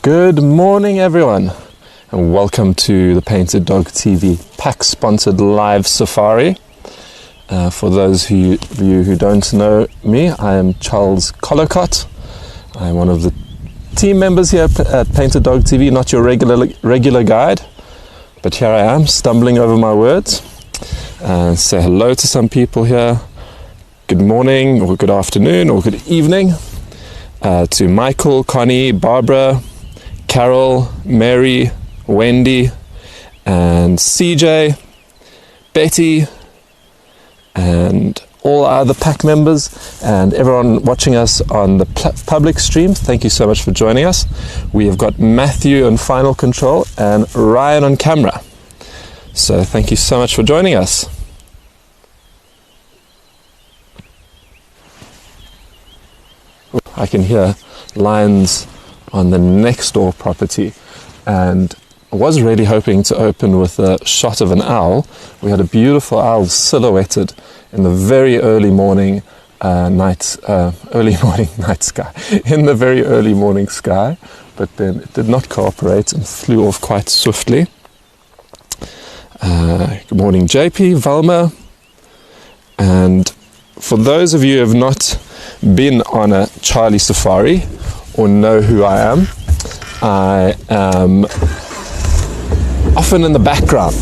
Good morning, everyone, and welcome to the Painted Dog TV pack-sponsored live safari. For those of you who don't know me, I am Charles Collocott. I'm one of the team members here at Painted Dog TV, not your regular guide, but here I am, stumbling over my words. Say hello to some people here. Good morning, or good afternoon, or good evening to Michael, Connie, Barbara, Carol, Mary, Wendy, and CJ, Betty, and all our other pack members, and everyone watching us on the public stream. Thank you so much for joining us. We have got Matthew on final control and Ryan on camera. So thank you so much for joining us. I can hear lions on the next door property, and I was really hoping to open with a shot of an owl. We had a beautiful owl silhouetted in the very early morning night sky, in the very early morning sky, but then it did not cooperate and flew off quite swiftly. Good morning, JP, Valma, and for those of you who have not been on a Charlie safari or know who I am often in the background.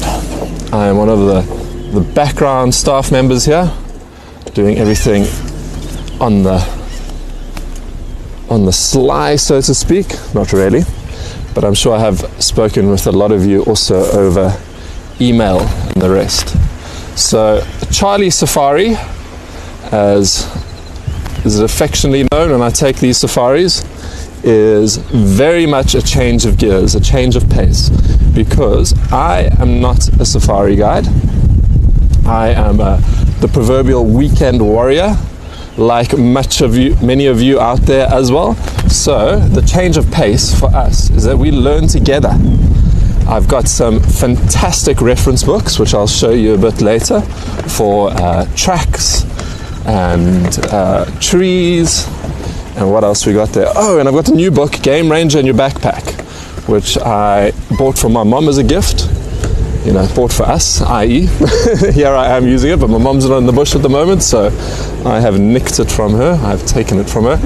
I am one of the background staff members here, doing everything on the sly, so to speak. Not really, but I'm sure I have spoken with a lot of you also over email and the rest. So Charlie Safari, as is it affectionately known when I take these safaris, is very much a change of gears, a change of pace, because I am not a safari guide. I am the proverbial weekend warrior, like many of you out there as well. So the change of pace for us is that we learn together. I've got some fantastic reference books, which I'll show you a bit later, for tracks and trees, and what else we got there? Oh, and I've got a new book, Game Ranger in Your Backpack, which I bought from my mom as a gift. You know, bought for us, i.e. here I am using it, but my mom's not in the bush at the moment, so I have nicked it from her. I've taken it from her,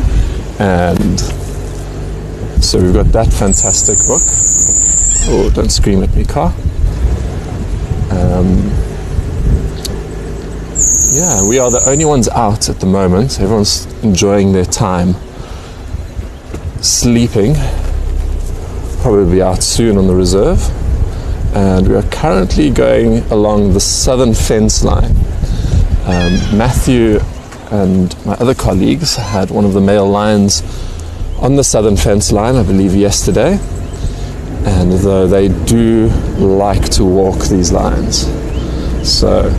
and so we've got that fantastic book. Oh, don't scream at me, car. Yeah, we are the only ones out at the moment. Everyone's enjoying their time sleeping. Probably out soon on the reserve. And we are currently going along the southern fence line. Matthew and my other colleagues had one of the male lions on the southern fence line, I believe yesterday. And though they do like to walk these lions. So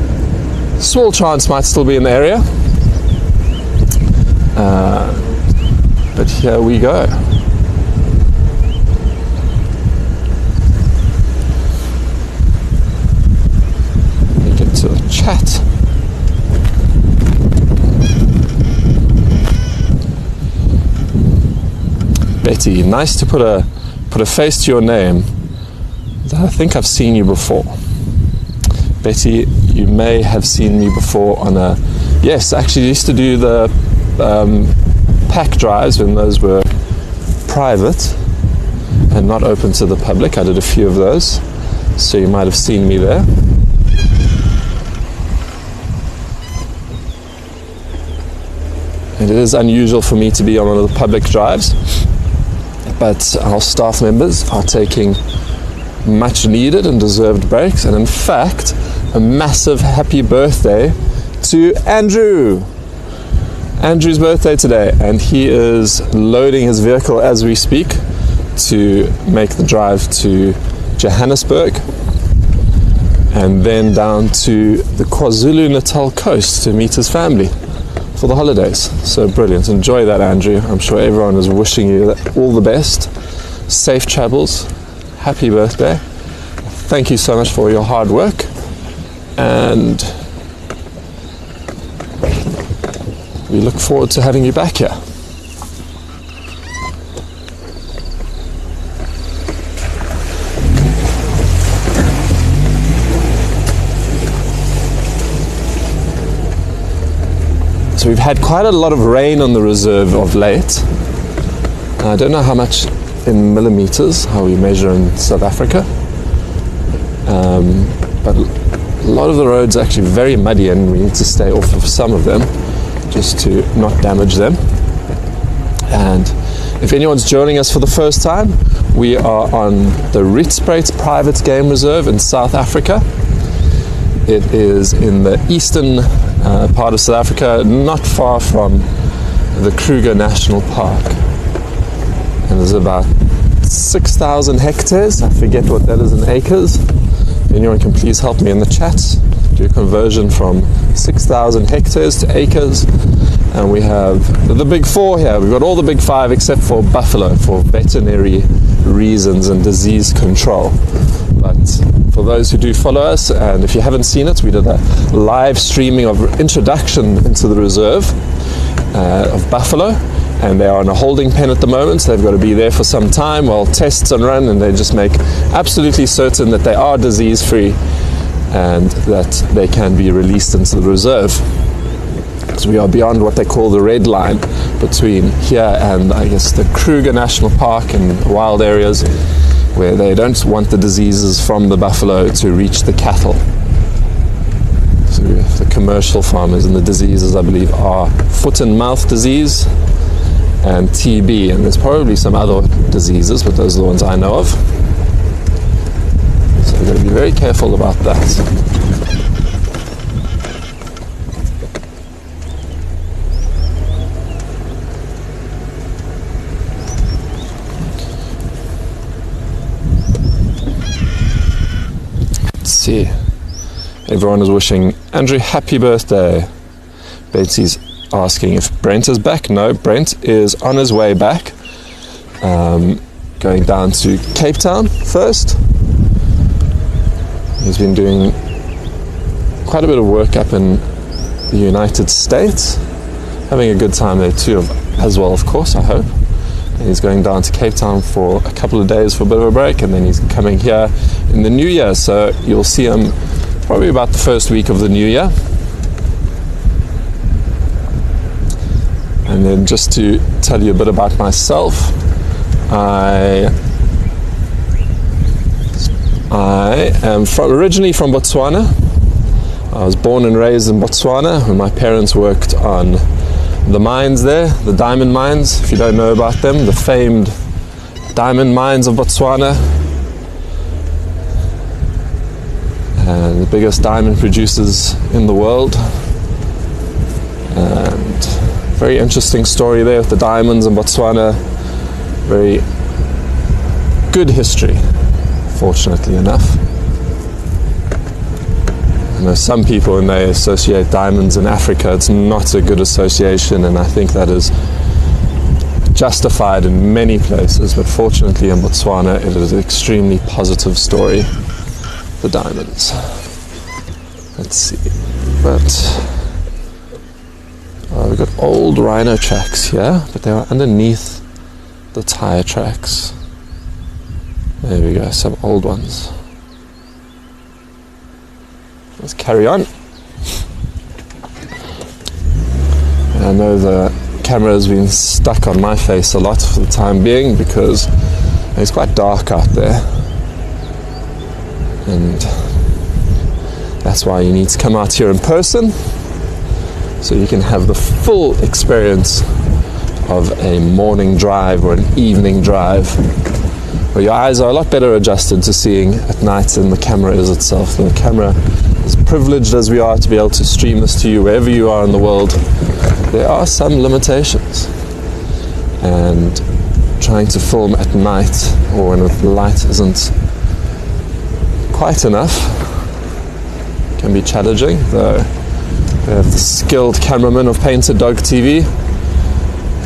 small chance might still be in the area, but here we go. Let me get to the chat. Betty, nice to put a face to your name. I think I've seen you before. Betty, you may have seen me before on yes, actually used to do the pack drives when those were private and not open to the public. I did a few of those, so you might have seen me there. It is unusual for me to be on one of the public drives, but our staff members are taking much needed and deserved breaks, and in fact, a massive happy birthday to Andrew. Andrew's birthday today, and he is loading his vehicle as we speak to make the drive to Johannesburg and then down to the KwaZulu-Natal coast to meet his family for the holidays. So brilliant. Enjoy that, Andrew. I'm sure everyone is wishing you all the best. Safe travels. Happy birthday. Thank you so much for your hard work, and we look forward to having you back here. So we've had quite a lot of rain on the reserve of late. I don't know how much in millimeters, how we measure in South Africa, but a lot of the roads are actually very muddy, and we need to stay off of some of them just to not damage them. And if anyone's joining us for the first time, we are on the Rietspruit Private Game Reserve in South Africa. It is in the eastern part of South Africa, not far from the Kruger National Park. And there's about 6,000 hectares. I forget what that is in acres. If anyone can please help me in the chat, do a conversion from 6,000 hectares to acres. And we have the big four here. We've got all the big five except for buffalo for veterinary reasons and disease control. But for those who do follow us, and if you haven't seen it, we did a live streaming of introduction into the reserve of buffalo, and they are in a holding pen at the moment, so they've got to be there for some time while tests are run, and they just make absolutely certain that they are disease free and that they can be released into the reserve. So we are beyond what they call the red line between here and I guess the Kruger National Park and wild areas, where they don't want the diseases from the buffalo to reach the cattle. So the commercial farmers, and the diseases I believe are foot and mouth disease and TB, and there's probably some other diseases, but those are the ones I know of. So we've got to be very careful about that. See, everyone is wishing Andrew happy birthday. Betsy's asking if Brent is back. No, Brent is on his way back, going down to Cape Town first. He's been doing quite a bit of work up in the United States, having a good time there too, as well, of course, I hope. And he's going down to Cape Town for a couple of days for a bit of a break, and then he's coming here in the new year, so you'll see him probably about the first week of the new year. And then just to tell you a bit about myself, I am originally from Botswana. I was born and raised in Botswana, when my parents worked on the mines there, the diamond mines, if you don't know about them, the famed diamond mines of Botswana, and the biggest diamond producers in the world. And very interesting story there with the diamonds in Botswana. Very good history, fortunately enough. I know some people, when they associate diamonds in Africa, it's not a good association, and I think that is justified in many places, but fortunately in Botswana it is an extremely positive story, the diamonds. Let's see, but we've got old Rhino tracks here, but they are underneath the tire tracks. There we go, some old ones. Let's carry on. And I know the camera has been stuck on my face a lot for the time being because it's quite dark out there, and that's why you need to come out here in person so you can have the full experience of a morning drive or an evening drive, where your eyes are a lot better adjusted to seeing at night than the camera is itself. And the camera, as privileged as we are to be able to stream this to you wherever you are in the world, there are some limitations, and trying to film at night or when the light isn't quite enough can be challenging, though we have the skilled cameraman of Painted Dog TV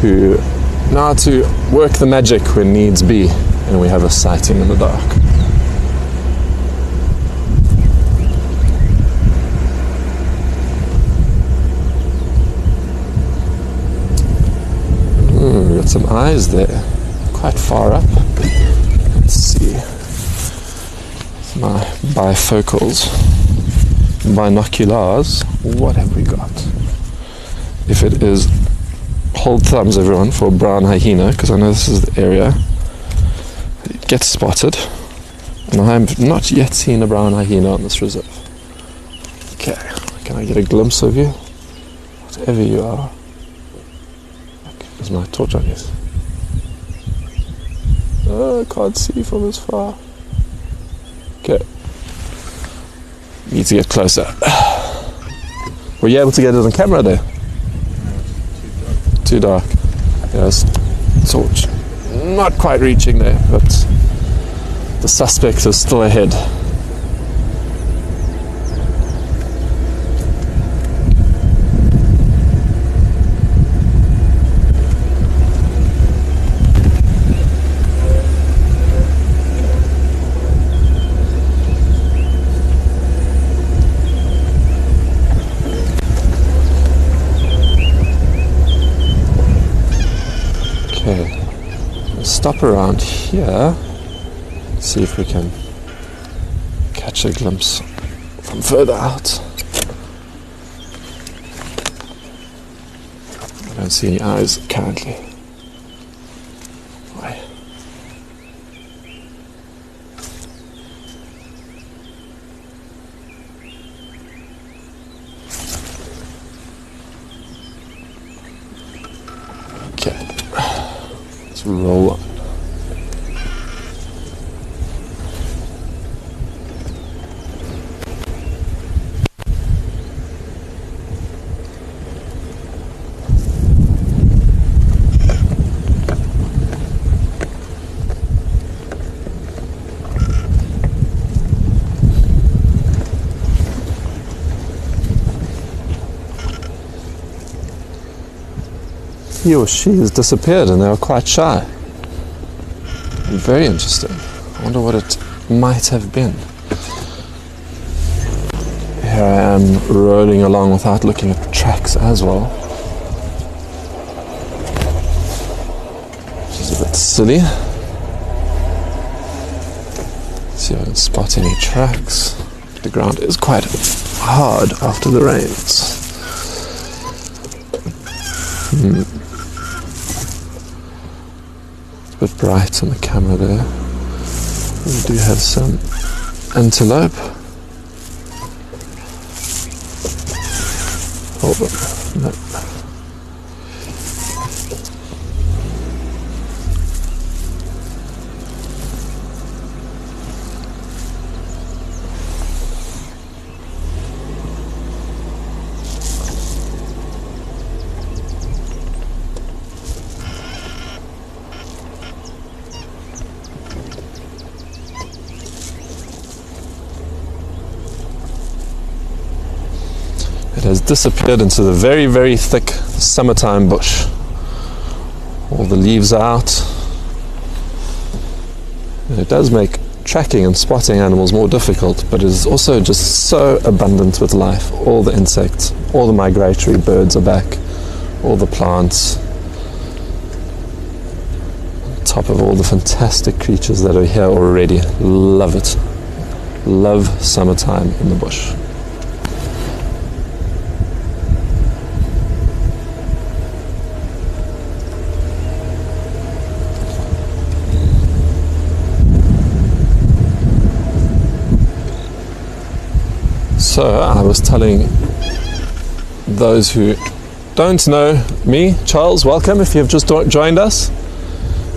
who know how to work the magic when needs be, and we have a sighting in the dark. We've got some eyes there, quite far up. Let's see. My bifocals, binoculars. What have we got? if it is, hold thumbs everyone for brown hyena, because I know this is the area it gets spotted, and I have not yet seen a brown hyena on this reserve. Okay, can I get a glimpse of you? Whatever you are. There's my torch on, yes. Oh, I can't see from as far. Okay. Need to get closer. Were you able to get it on camera there? Too dark. Yes, torch not quite reaching there, but the suspect is still ahead. Stop around here, see if we can catch a glimpse from further out. I don't see any eyes currently. Why? Okay, let's roll on. He or she has disappeared and they are quite shy. Very interesting. I wonder what it might have been. Here I am rolling along without looking at the tracks as well. Which is a bit silly. Let's see if I can spot any tracks. The ground is quite hard after the rains. A bit bright on the camera there. We do have some antelope. Hold on. No. It has disappeared into the very, very thick summertime bush. All the leaves are out. And it does make tracking and spotting animals more difficult, but it is also just so abundant with life. All the insects, all the migratory birds are back, all the plants, on top of all the fantastic creatures that are here already. Love it. Love summertime in the bush. So I was telling those who don't know me, Charles, welcome if you've just joined us.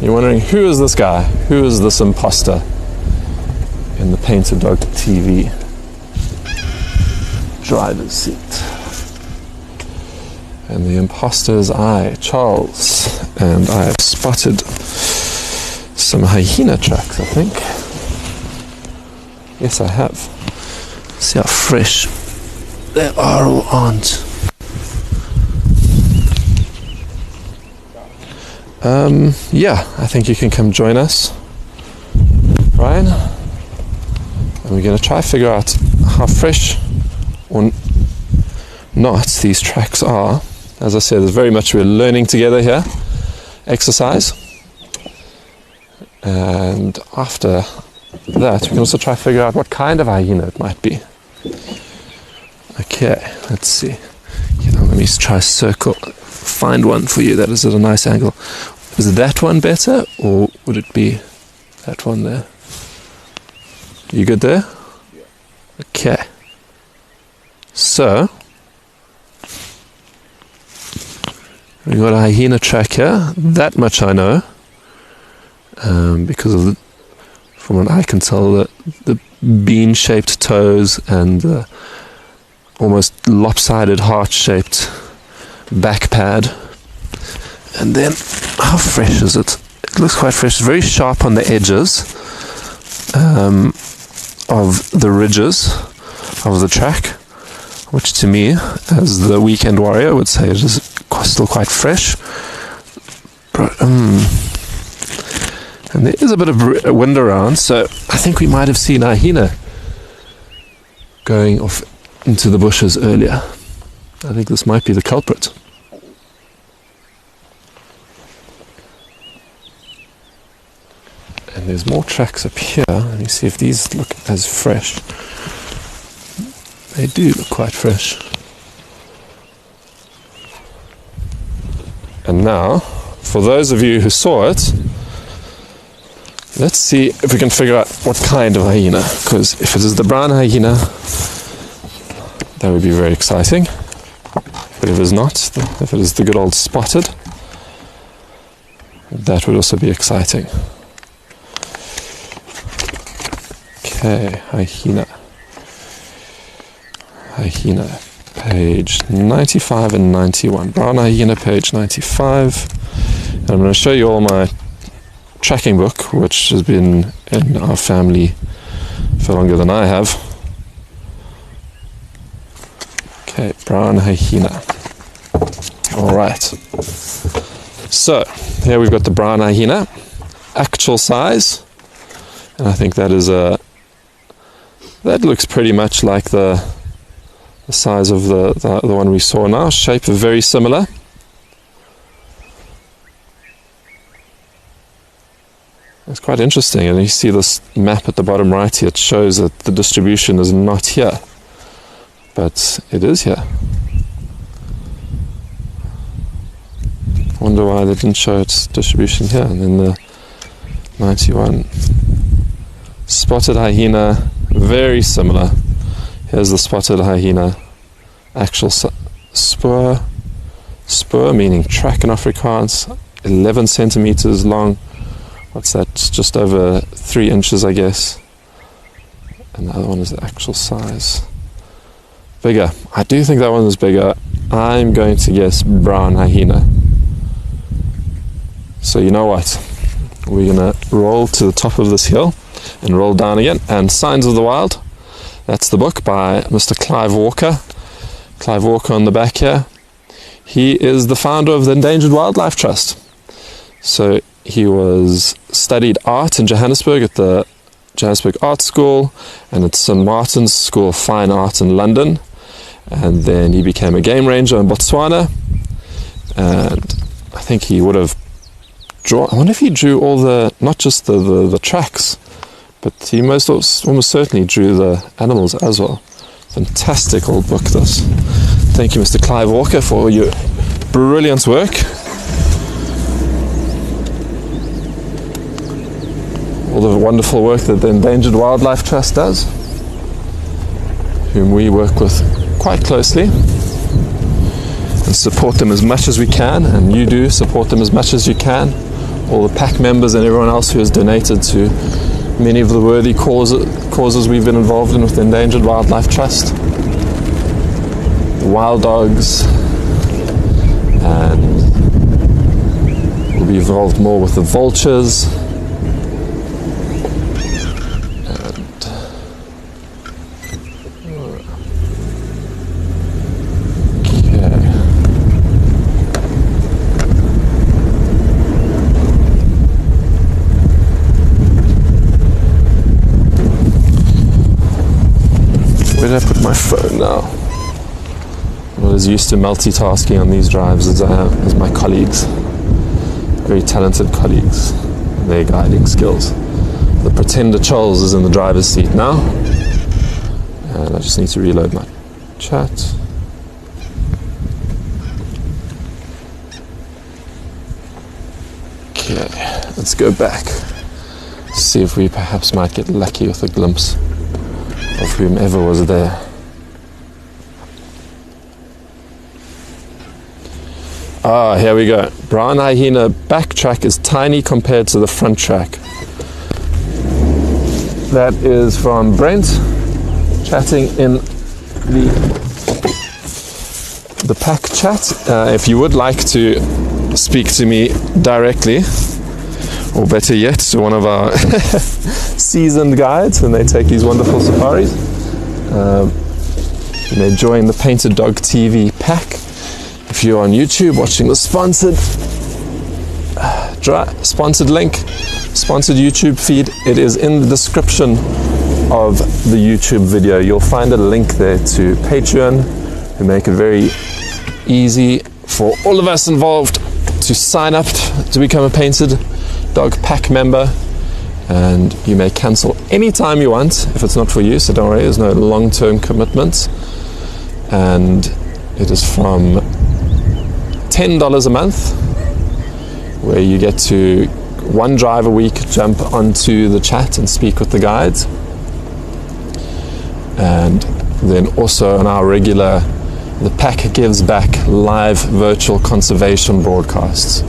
You're wondering, who is this guy? Who is this imposter in the Painted Dog TV driver's seat? And the imposter is I, Charles, and I have spotted some hyena tracks, I think. Yes, I have. See how fresh they are or aren't. Yeah, I think you can come join us, Ryan. And we're going to try to figure out how fresh or not these tracks are. As I said, there's very much we're learning together here. Exercise. And after that, we can also try to figure out what kind of hyena it might be. Okay, let's see. Get on Let me try circle, find one for you that is at a nice angle. Is that one better, or would it be that one there? You good there? Yeah. Okay. So, we've got a hyena track here. That much I know, because of from what I can tell, the bean-shaped toes and the almost lopsided heart-shaped back pad. And then, how fresh is it? It looks quite fresh. Very sharp on the edges of the ridges of the track, which to me, as the weekend warrior, would say it is still quite fresh. And there is a bit of wind around, so I think we might have seen a hyena going off into the bushes earlier. I think this might be the culprit. And there's more tracks up here. Let me see if these look as fresh. They do look quite fresh. And now, for those of you who saw it, let's see if we can figure out what kind of hyena. Because if it is the brown hyena, that would be very exciting. But if it is not, if it is the good old spotted, that would also be exciting. Okay, hyena. Hyena, page 95 and 91. Brown hyena, page 95. And I'm going to show you all my tracking book, which has been in our family for longer than I have. Okay, brown hyena. Alright. So, here we've got the brown hyena. Actual size. And I think that is that looks pretty much like the size of the one we saw now. Shape very similar. It's quite interesting, and you see this map at the bottom right here. It shows that the distribution is not here, but it is here. I wonder why they didn't show its distribution here. And then the 91 spotted hyena, very similar. Here's the spotted hyena, actual spur meaning track in Afrikaans, 11 centimeters long. What's that? Just over 3 inches, I guess. And the other one is the actual size. Bigger. I do think that one is bigger. I'm going to guess brown hyena. So you know what? We're going to roll to the top of this hill and roll down again. And Signs of the Wild. That's the book by Mr. Clive Walker. Clive Walker on the back here. He is the founder of the Endangered Wildlife Trust. So he studied art in Johannesburg at the Johannesburg Art School and at St. Martin's School of Fine Art in London. And then he became a game ranger in Botswana. And I think he would have I wonder if he drew all not just the tracks, but he almost certainly drew the animals as well. Fantastic old book, this. Thank you, Mr. Clive Walker, for your brilliant work. All the wonderful work that the Endangered Wildlife Trust does, whom we work with quite closely and support them as much as we can, and you do support them as much as you can. All the pack members and everyone else who has donated to many of the worthy causes we've been involved in with the Endangered Wildlife Trust. Wild dogs, and we'll be involved more with the vultures. Where did I put my phone now? I'm not as used to multitasking on these drives as I am as my colleagues. Very talented colleagues and their guiding skills. The Pretender Charles is in the driver's seat now. And I just need to reload my chat. Let's go back. See if we perhaps might get lucky with a glimpse of whomever was there. Ah, here we go. Brown hyena back track is tiny compared to the front track. That is from Brent, chatting in the pack chat. If you would like to speak to me directly, or better yet, to one of our seasoned guides when they take these wonderful safaris, you may join the Painted Dog TV pack. If you're on YouTube watching the sponsored link, sponsored YouTube feed, it is in the description of the YouTube video. You'll find a link there to Patreon, who make it very easy for all of us involved to sign up to become a Painted Dog pack member, and you may cancel anytime you want if it's not for you, so don't worry, there's no long-term commitments. And it is from $10 a month, where you get to one drive a week jump onto the chat and speak with the guides, and then also on our regular The pack gives back live virtual conservation broadcasts,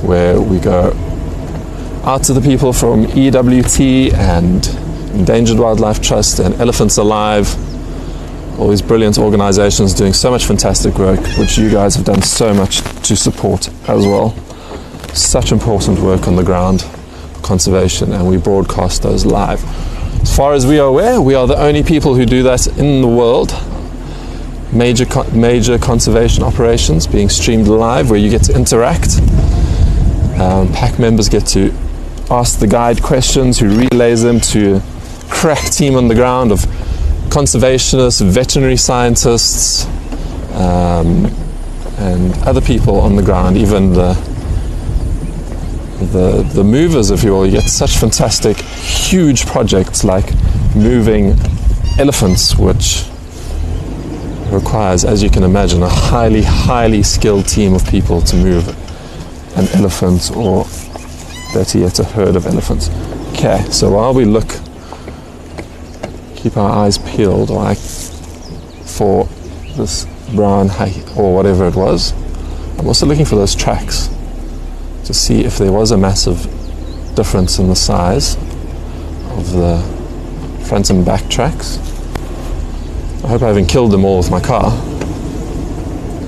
where we go out to the people from EWT and Endangered Wildlife Trust and Elephants Alive, all these brilliant organizations doing so much fantastic work, which you guys have done so much to support as well. Such important work on the ground for conservation, and we broadcast those live. As far as we are aware, we are the only people who do that in the world. Major conservation operations being streamed live, where you get to interact. Pack members get to ask the guide questions, who relays them to a crack team on the ground of conservationists, veterinary scientists, and other people on the ground, even the movers, if you will. You get such fantastic, huge projects like moving elephants, which requires, as you can imagine, a highly skilled team of people to move an elephant, or better yet, a herd of elephants. Okay, so while we look, keep our eyes peeled for this brown or whatever it was, I'm also looking for those tracks to see if there was a massive difference in the size of the front and back tracks. I hope I haven't killed them all with my car.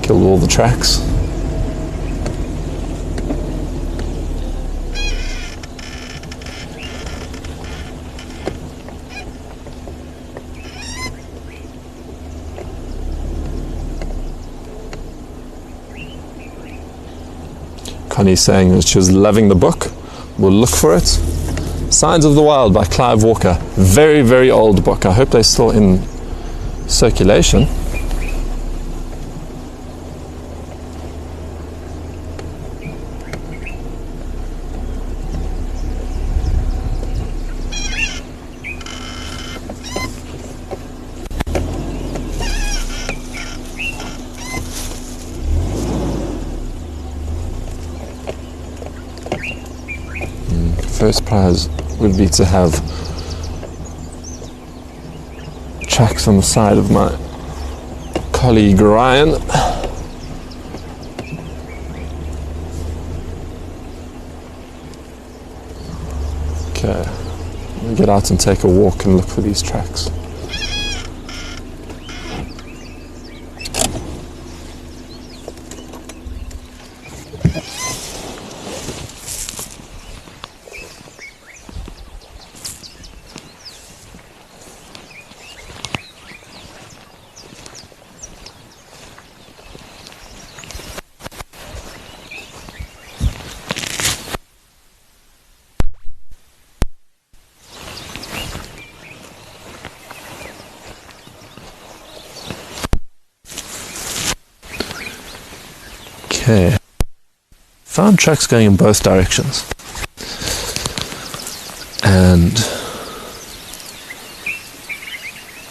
Killed all the tracks. Connie's saying that she was loving the book. We'll look for it. Signs of the Wild by Clive Walker. Very, very old book. I hope they're still in circulation. First prize would be to have tracks on the side of my colleague Ryan. Okay, we'll get out and take a walk and look for these tracks. Okay, found tracks going in both directions, and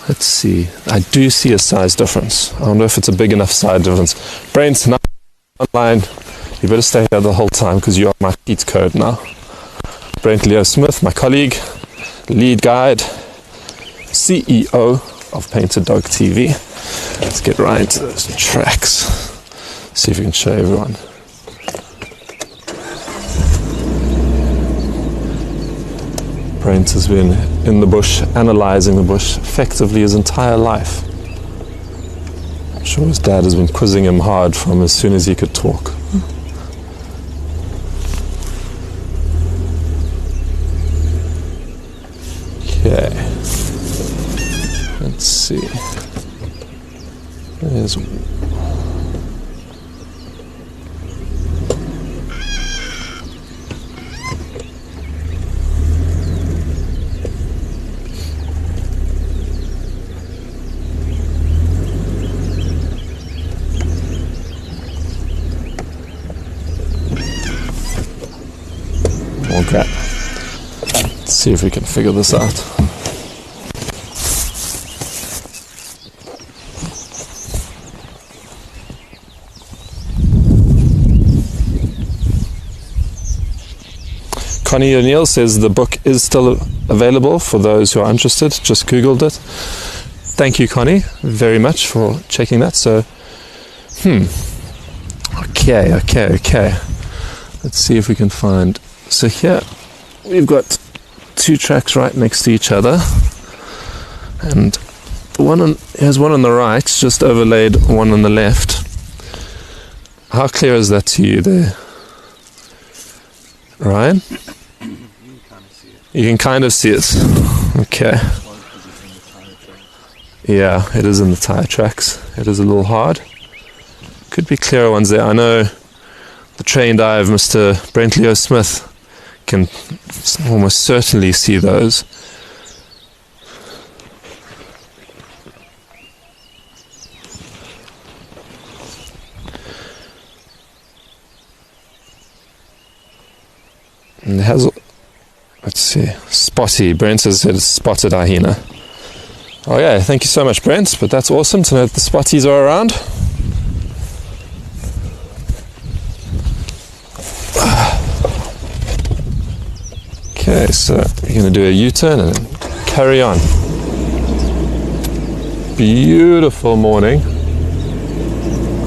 let's see, I do see a size difference. I don't know if it's a big enough size difference. Brent, now online, you better stay here the whole time because you are my cheat code now. Brent Leo Smith, my colleague, lead guide, CEO of Painted Dog TV. Let's get right into those tracks. See if we can show everyone. Brent has been in the bush, analysing the bush effectively his entire life. I'm sure his dad has been quizzing him hard from as soon as he could talk. Okay. Let's see. There's okay. Let's see if we can figure this out. Connie O'Neill says the book is still available for those who are interested. Just Googled it. Thank you, Connie, very much for checking that. So, okay. Let's see if we can find. So here we've got two tracks right next to each other, and here's one on the right, just overlaid one on the left. How clear is that to you there, Ryan? You can kind of see it. Okay. Yeah, it is in the tire tracks. It is a little hard. Could be clearer ones there. I know the trained eye of Mr. Brent Leo Smith can almost certainly see those. And it has, let's see, spotty. Brent has said spotted hyena. Oh yeah, thank you so much, Brent, but that's awesome to know that the spotties are around. Okay, so we're going to do a U-turn and then carry on. Beautiful morning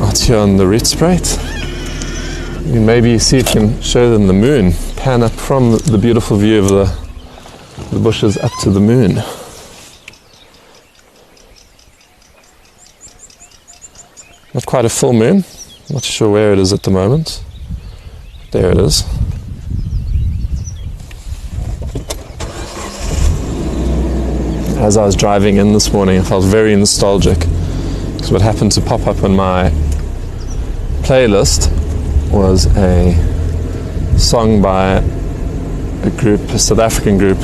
out here on the Rietspruit. You can maybe see if you can show them the moon. Pan up from the beautiful view of the bushes up to the moon. Not quite a full moon. Not sure where it is at the moment. There it is. As I was driving in this morning, I felt very nostalgic because what happened to pop up on my playlist was a song by a South African group.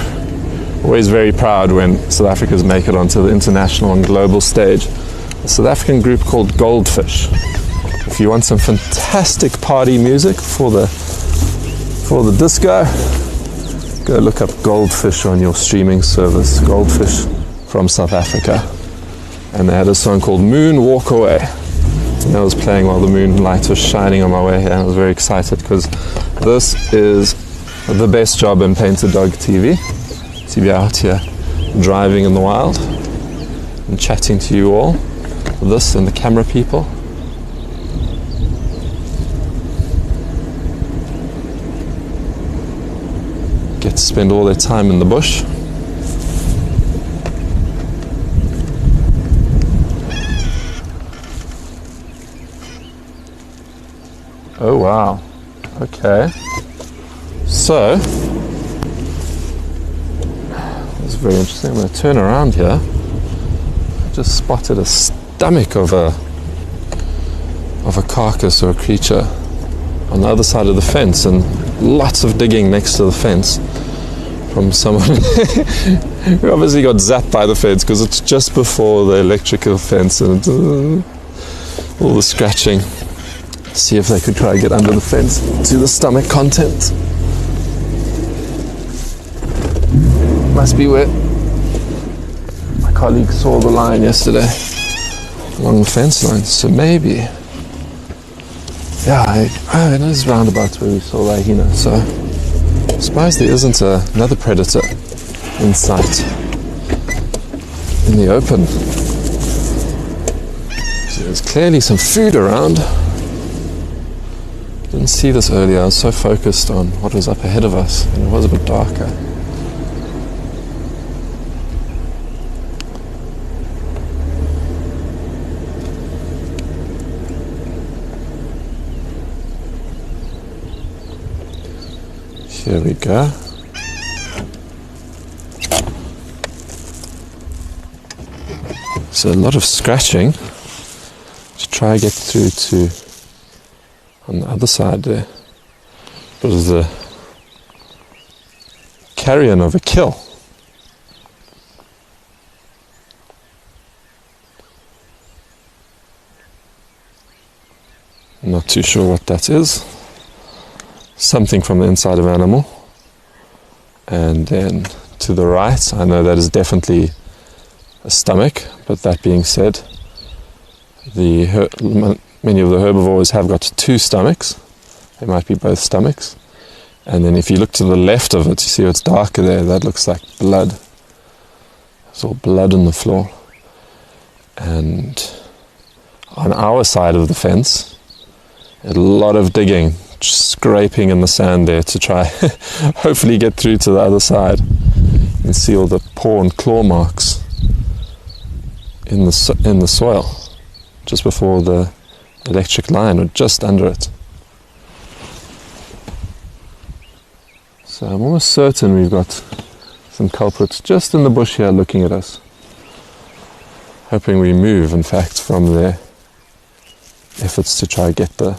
Always very proud when South Africans make it onto the international and global stage. A South African group called Goldfish. If you want some fantastic party music for the disco, go look up Goldfish on your streaming service. Goldfish from South Africa. And they had a song called Moon Walk Away. And that was playing while the moonlight was shining on my way here. And I was very excited because this is the best job in Painted Dog TV. To be out here driving in the wild and chatting to you all. This and the camera people. Get to spend all their time in the bush. Oh wow, okay. So, that's very interesting. I'm going to turn around here. I just spotted a stomach of a carcass or a creature on the other side of the fence, and lots of digging next to the fence from someone who obviously got zapped by the fence because it's just before the electrical fence, and all the scratching. See if they could try to get under the fence to the stomach content. Must be where my colleague saw the line yesterday along the fence line, so maybe. Yeah, it is roundabouts where we saw the hyena, so I'm surprised there isn't another predator in sight in the open. So there's clearly some food around. Didn't see this earlier. I was so focused on what was up ahead of us, and it was a bit darker. Here we go. So a lot of scratching to try and get through to on the other side there. It was the carrion of a kill. Not too sure what that is. Something from the inside of an animal. And then to the right, I know that is definitely a stomach, but that being said, many of the herbivores have got two stomachs. They might be both stomachs. And then if you look to the left of it, you see it's darker there. That looks like blood. There's all blood on the floor. And on our side of the fence, a lot of digging, scraping in the sand there to try hopefully get through to the other side. You can see all the paw and claw marks in the soil just before the electric line, or just under it. So I'm almost certain we've got some culprits just in the bush here looking at us, hoping we move in fact from their efforts to try get to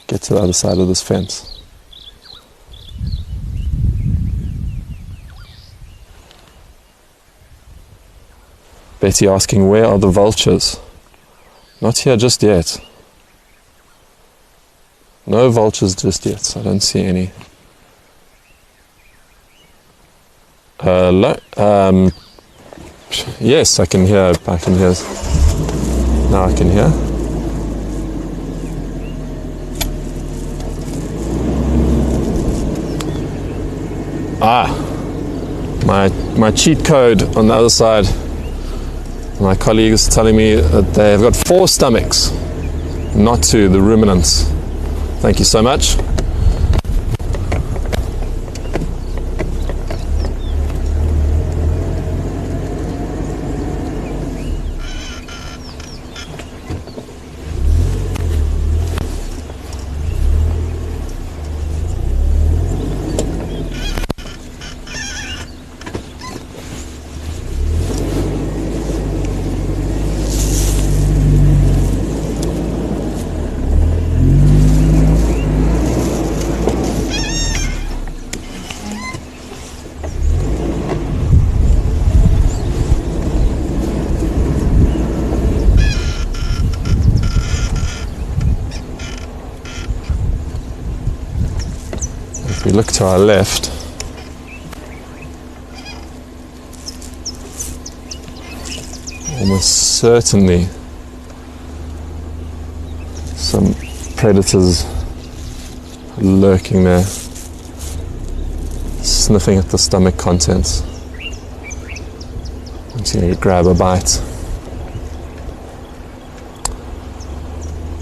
the other side of this fence. Betty asking, where are the vultures? Not here just yet. No vultures just yet. I don't see any. Yes, I can hear. Now I can hear. My cheat code on the other side. My colleague is telling me that they've got 4 stomachs, not 2, the ruminants. Thank you so much. If we look to our left, almost certainly some predators lurking there, sniffing at the stomach contents. I'm just going to grab a bite.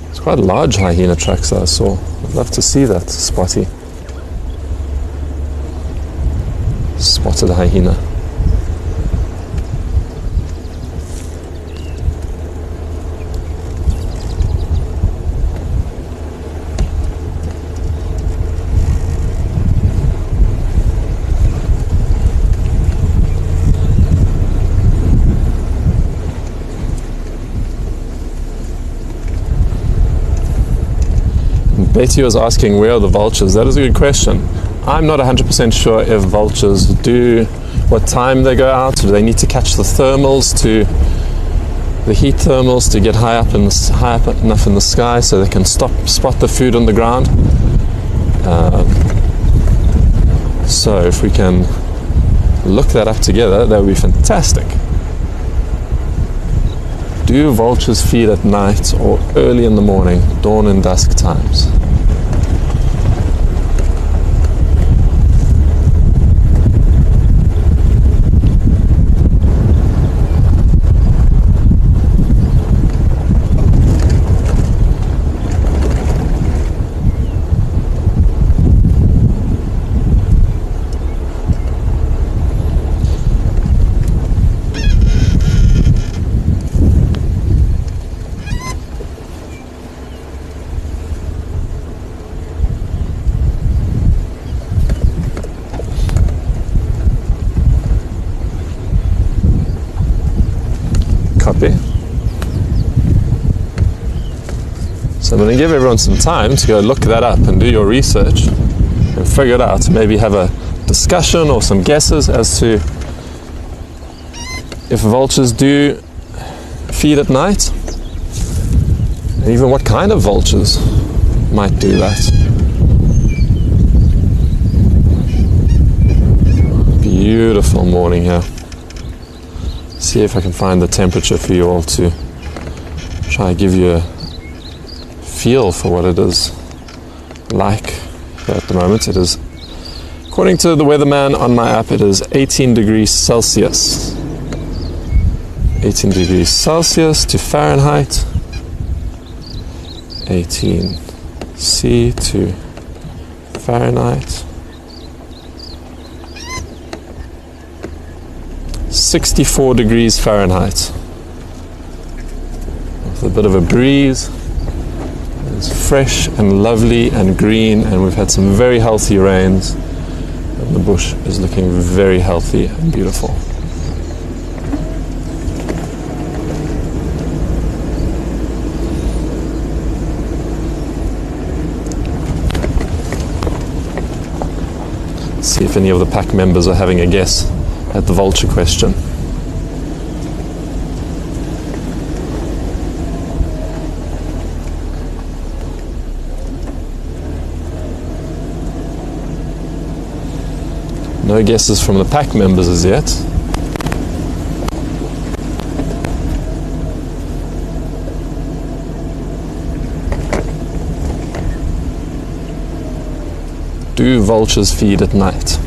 It's quite a large hyena tracks that I saw. I'd love to see that spotted hyena. Betty was asking, where are the vultures? That is a good question. I'm not 100% sure if vultures what time they go out. Do they need to catch the heat thermals to get high up enough in the sky so they can spot the food on the ground? So if we can look that up together, that would be fantastic. Do vultures feed at night or early in the morning, dawn and dusk times? So I'm going to give everyone some time to go look that up and do your research and figure it out. Maybe have a discussion or some guesses as to if vultures do feed at night, and even what kind of vultures might do that. Beautiful morning here. See if I can find the temperature for you all to try and give you a feel for what it is like here at the moment. It is, according to the weatherman on my app, it is 18 degrees Celsius. 18 degrees Celsius to Fahrenheit. 18 C to Fahrenheit. 64 degrees Fahrenheit. With a bit of a breeze. It's fresh and lovely and green, and we've had some very healthy rains, and the bush is looking very healthy and beautiful. Let's see if any of the pack members are having a guess at the vulture question. No guesses from the pack members as yet. Do vultures feed at night?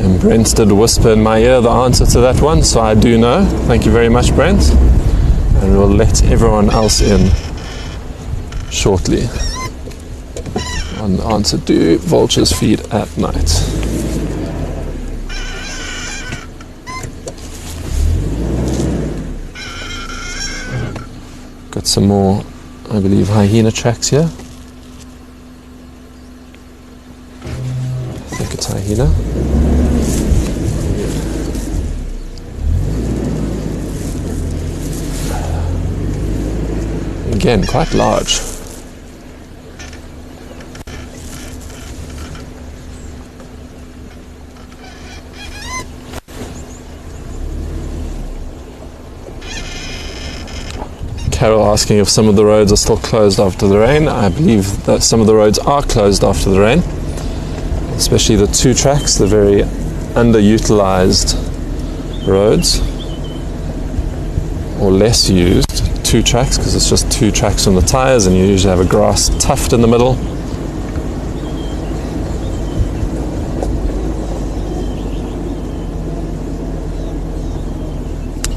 And Brent did whisper in my ear the answer to that one, so I do know. Thank you very much, Brent. And we'll let everyone else in shortly on the answer. Do vultures feed at night? Got some more, I believe, hyena tracks here. I think it's hyena. Again, quite large. Carol asking if some of the roads are still closed after the rain. I believe that some of the roads are closed after the rain, especially the two tracks, the very underutilized roads, or less used. Two tracks, because it's just two tracks on the tires, and you usually have a grass tuft in the middle.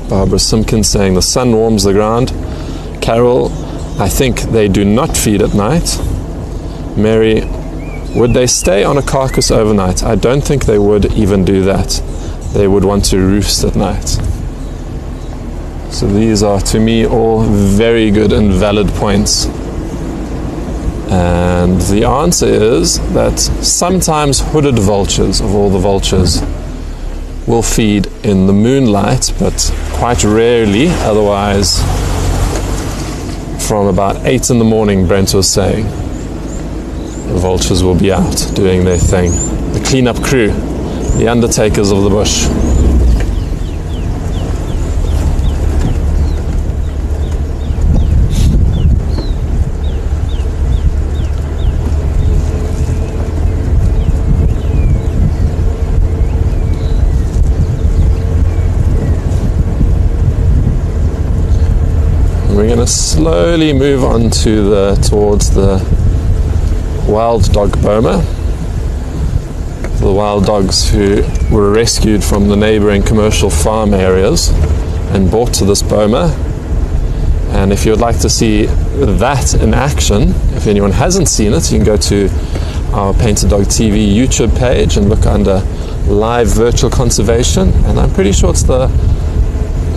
Barbara Simpkins saying the sun warms the ground. Carol, I think they do not feed at night. Mary, would they stay on a carcass overnight? I don't think they would even do that. They would want to roost at night. So these are, to me, all very good and valid points. And the answer is that sometimes hooded vultures, of all the vultures, will feed in the moonlight, but quite rarely. Otherwise, from about 8 in the morning, Brent was saying, the vultures will be out doing their thing. The cleanup crew, the undertakers of the bush. We're going to slowly move on to towards the wild dog boma. The wild dogs who were rescued from the neighboring commercial farm areas and brought to this boma. And if you would like to see that in action, if anyone hasn't seen it, you can go to our Painted Dog TV YouTube page and look under live virtual conservation. And I'm pretty sure it's the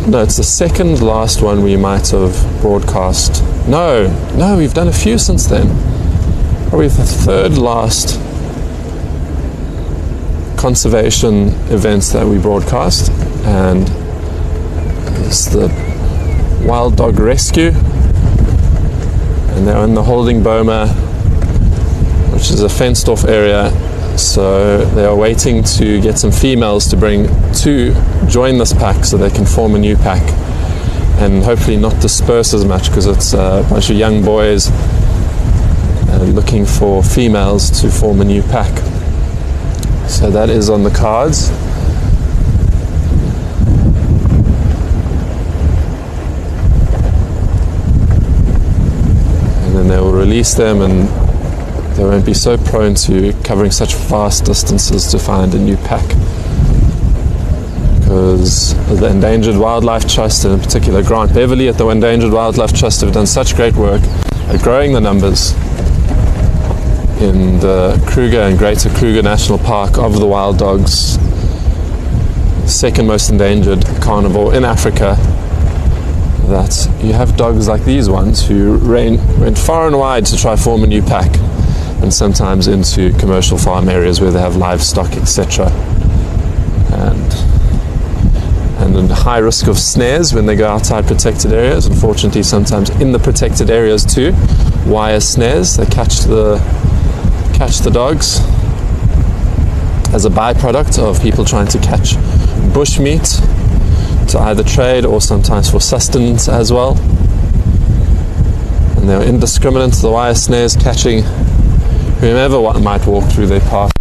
No, it's the second last one we might have broadcast. No, we've done a few since then. Probably the third last conservation events that we broadcast, and it's the wild dog rescue, and they're in the holding boma, which is a fenced off area, so they are waiting to get some females to join this pack so they can form a new pack and hopefully not disperse as much, because it's a bunch of young boys looking for females to form a new pack. So that is on the cards. And then they will release them, and they won't be so prone to covering such vast distances to find a new pack. Because the Endangered Wildlife Trust, and in particular Grant Beverley at the Endangered Wildlife Trust, have done such great work at growing the numbers in the Kruger and Greater Kruger National Park of the wild dogs, second most endangered carnivore in Africa, that you have dogs like these ones who went far and wide to try form a new pack, and sometimes into commercial farm areas where they have livestock, etc. And in high risk of snares when they go outside protected areas. Unfortunately, sometimes in the protected areas too, wire snares, they catch the dogs as a byproduct of people trying to catch bush meat to either trade or sometimes for sustenance as well. And they're indiscriminate, the wire snares, catching whomever might walk through their path.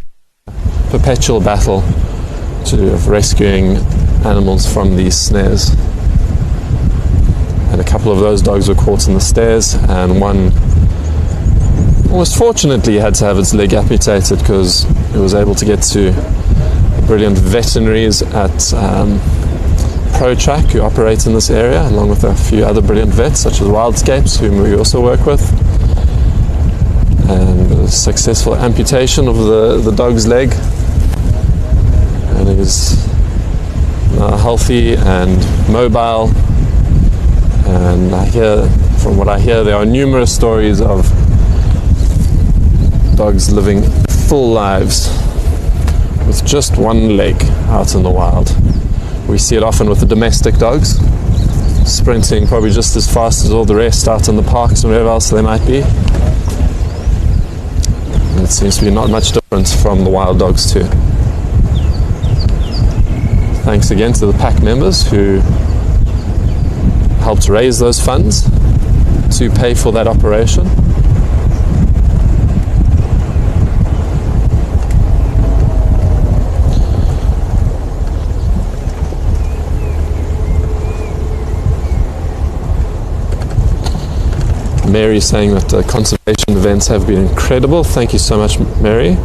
Perpetual battle of rescuing animals from these snares. And a couple of those dogs were caught in the snares, and one almost fortunately had to have its leg amputated because it was able to get to brilliant veterinaries at ProTrack who operate in this area, along with a few other brilliant vets such as Wildscapes, whom we also work with. And a successful amputation of the dog's leg, and it is healthy and mobile. And from what I hear, there are numerous stories of dogs living full lives with just one leg out in the wild. We see it often with the domestic dogs, sprinting probably just as fast as all the rest out in the parks and wherever else they might be. And it seems to be not much different from the wild dogs too. Thanks again to the pack members who helped raise those funds to pay for that operation. Mary saying that the conservation events have been incredible. Thank you so much, Mary.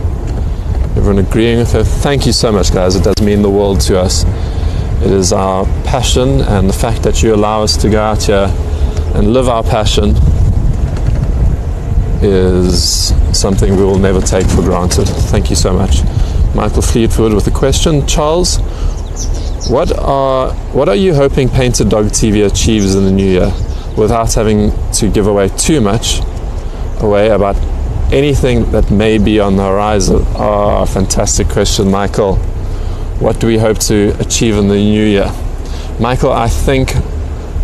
Everyone agreeing with her. Thank you so much, guys. It does mean the world to us. It is our passion, and the fact that you allow us to go out here and live our passion is something we will never take for granted. Thank you so much. Michael Fleetwood with a question. Charles, what are you hoping Painted Dog TV achieves in the new year, without having to give away too much away about anything that may be on the horizon? Oh, fantastic question, Michael. What do we hope to achieve in the new year? Michael, I think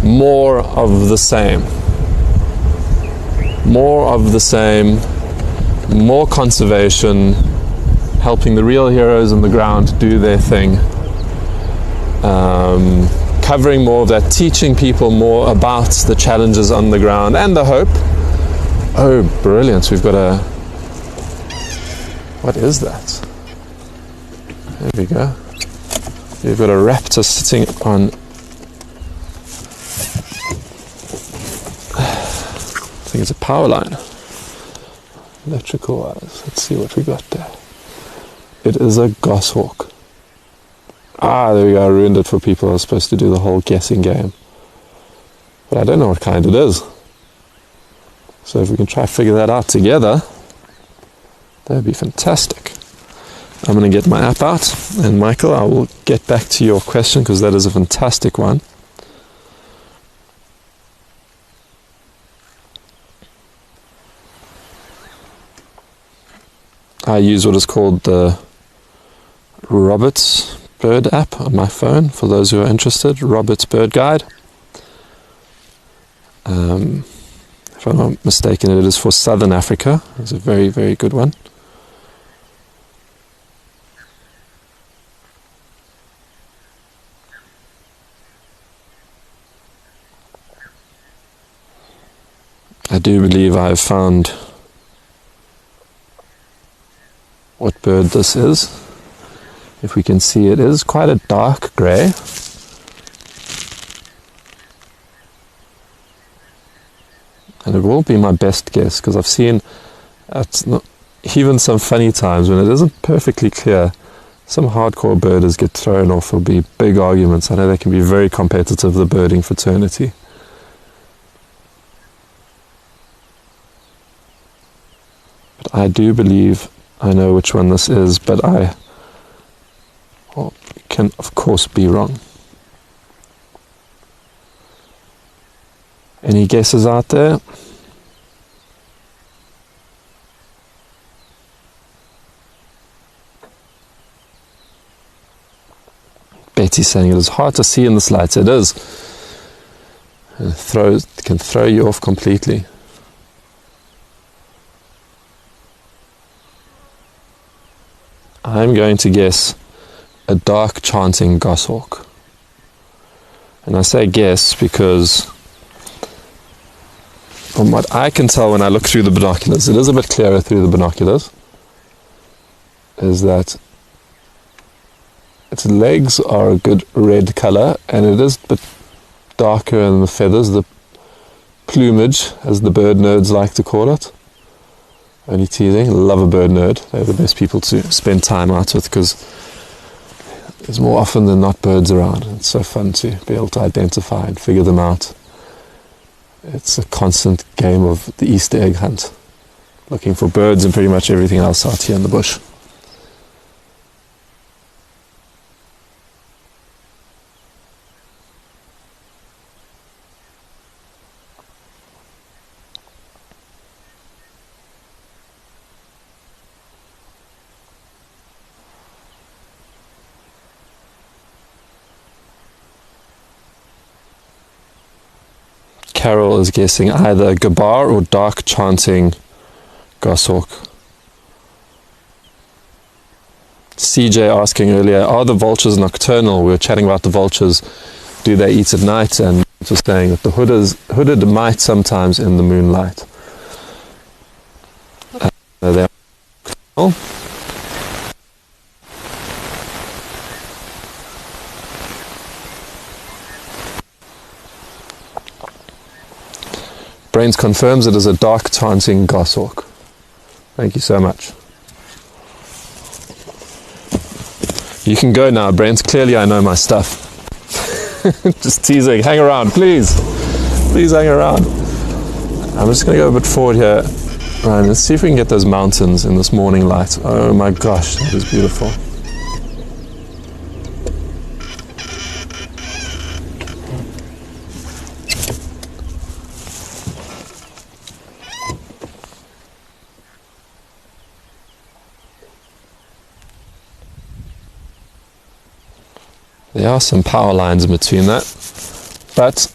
more of the same. More of the same, more conservation, helping the real heroes on the ground do their thing. Covering more of that, teaching people more about the challenges on the ground and the hope. Oh, brilliant. We've got what is that? There we go. We've got a raptor sitting on, I think it's a power line. Electrical wires. Let's see what we got there. It is a goshawk. Ah, there we go. I ruined it for people. I was supposed to do the whole guessing game. But I don't know what kind it is. So if we can try to figure that out together, that would be fantastic. I'm going to get my app out. And Michael, I will get back to your question because that is a fantastic one. I use what is called the Roberts Bird app on my phone, for those who are interested. Roberts Bird Guide. If I'm not mistaken, it is for Southern Africa. It's a very, very good one. I do believe I've found what bird this is. If we can see, it is quite a dark grey. And it will be my best guess, because I've seen even some funny times when it isn't perfectly clear, some hardcore birders get thrown off. There'll be big arguments. I know they can be very competitive, the birding fraternity. But I do believe I know which one this is, but I can of course be wrong. Any guesses out there? Betty's saying it is hard to see in this light. It is. It can throw you off completely. I'm going to guess a dark chanting goshawk. And I say guess because from what I can tell when I look through the binoculars, it is a bit clearer through the binoculars, is that its legs are a good red colour, and it is a bit darker in the feathers, the plumage, as the bird nerds like to call it. Only teasing. Love a bird nerd. They're the best people to spend time out with, because there's more often than not birds around. It's so fun to be able to identify and figure them out. It's a constant game of the Easter egg hunt, looking for birds and pretty much everything else out here in the bush. Carol is guessing either gabar or dark chanting goshawk. CJ asking earlier, are the vultures nocturnal? We were chatting about the vultures. Do they eat at night? And it was saying that the hooded might sometimes in the moonlight. They are nocturnal. Brent confirms it is a dark chanting goshawk. Thank you so much. You can go now, Brent. Clearly I know my stuff. Just teasing. Hang around, please. Please hang around. I'm just going to go a bit forward here. Right, let's see if we can get those mountains in this morning light. Oh my gosh, that is beautiful. There are some power lines in between that, but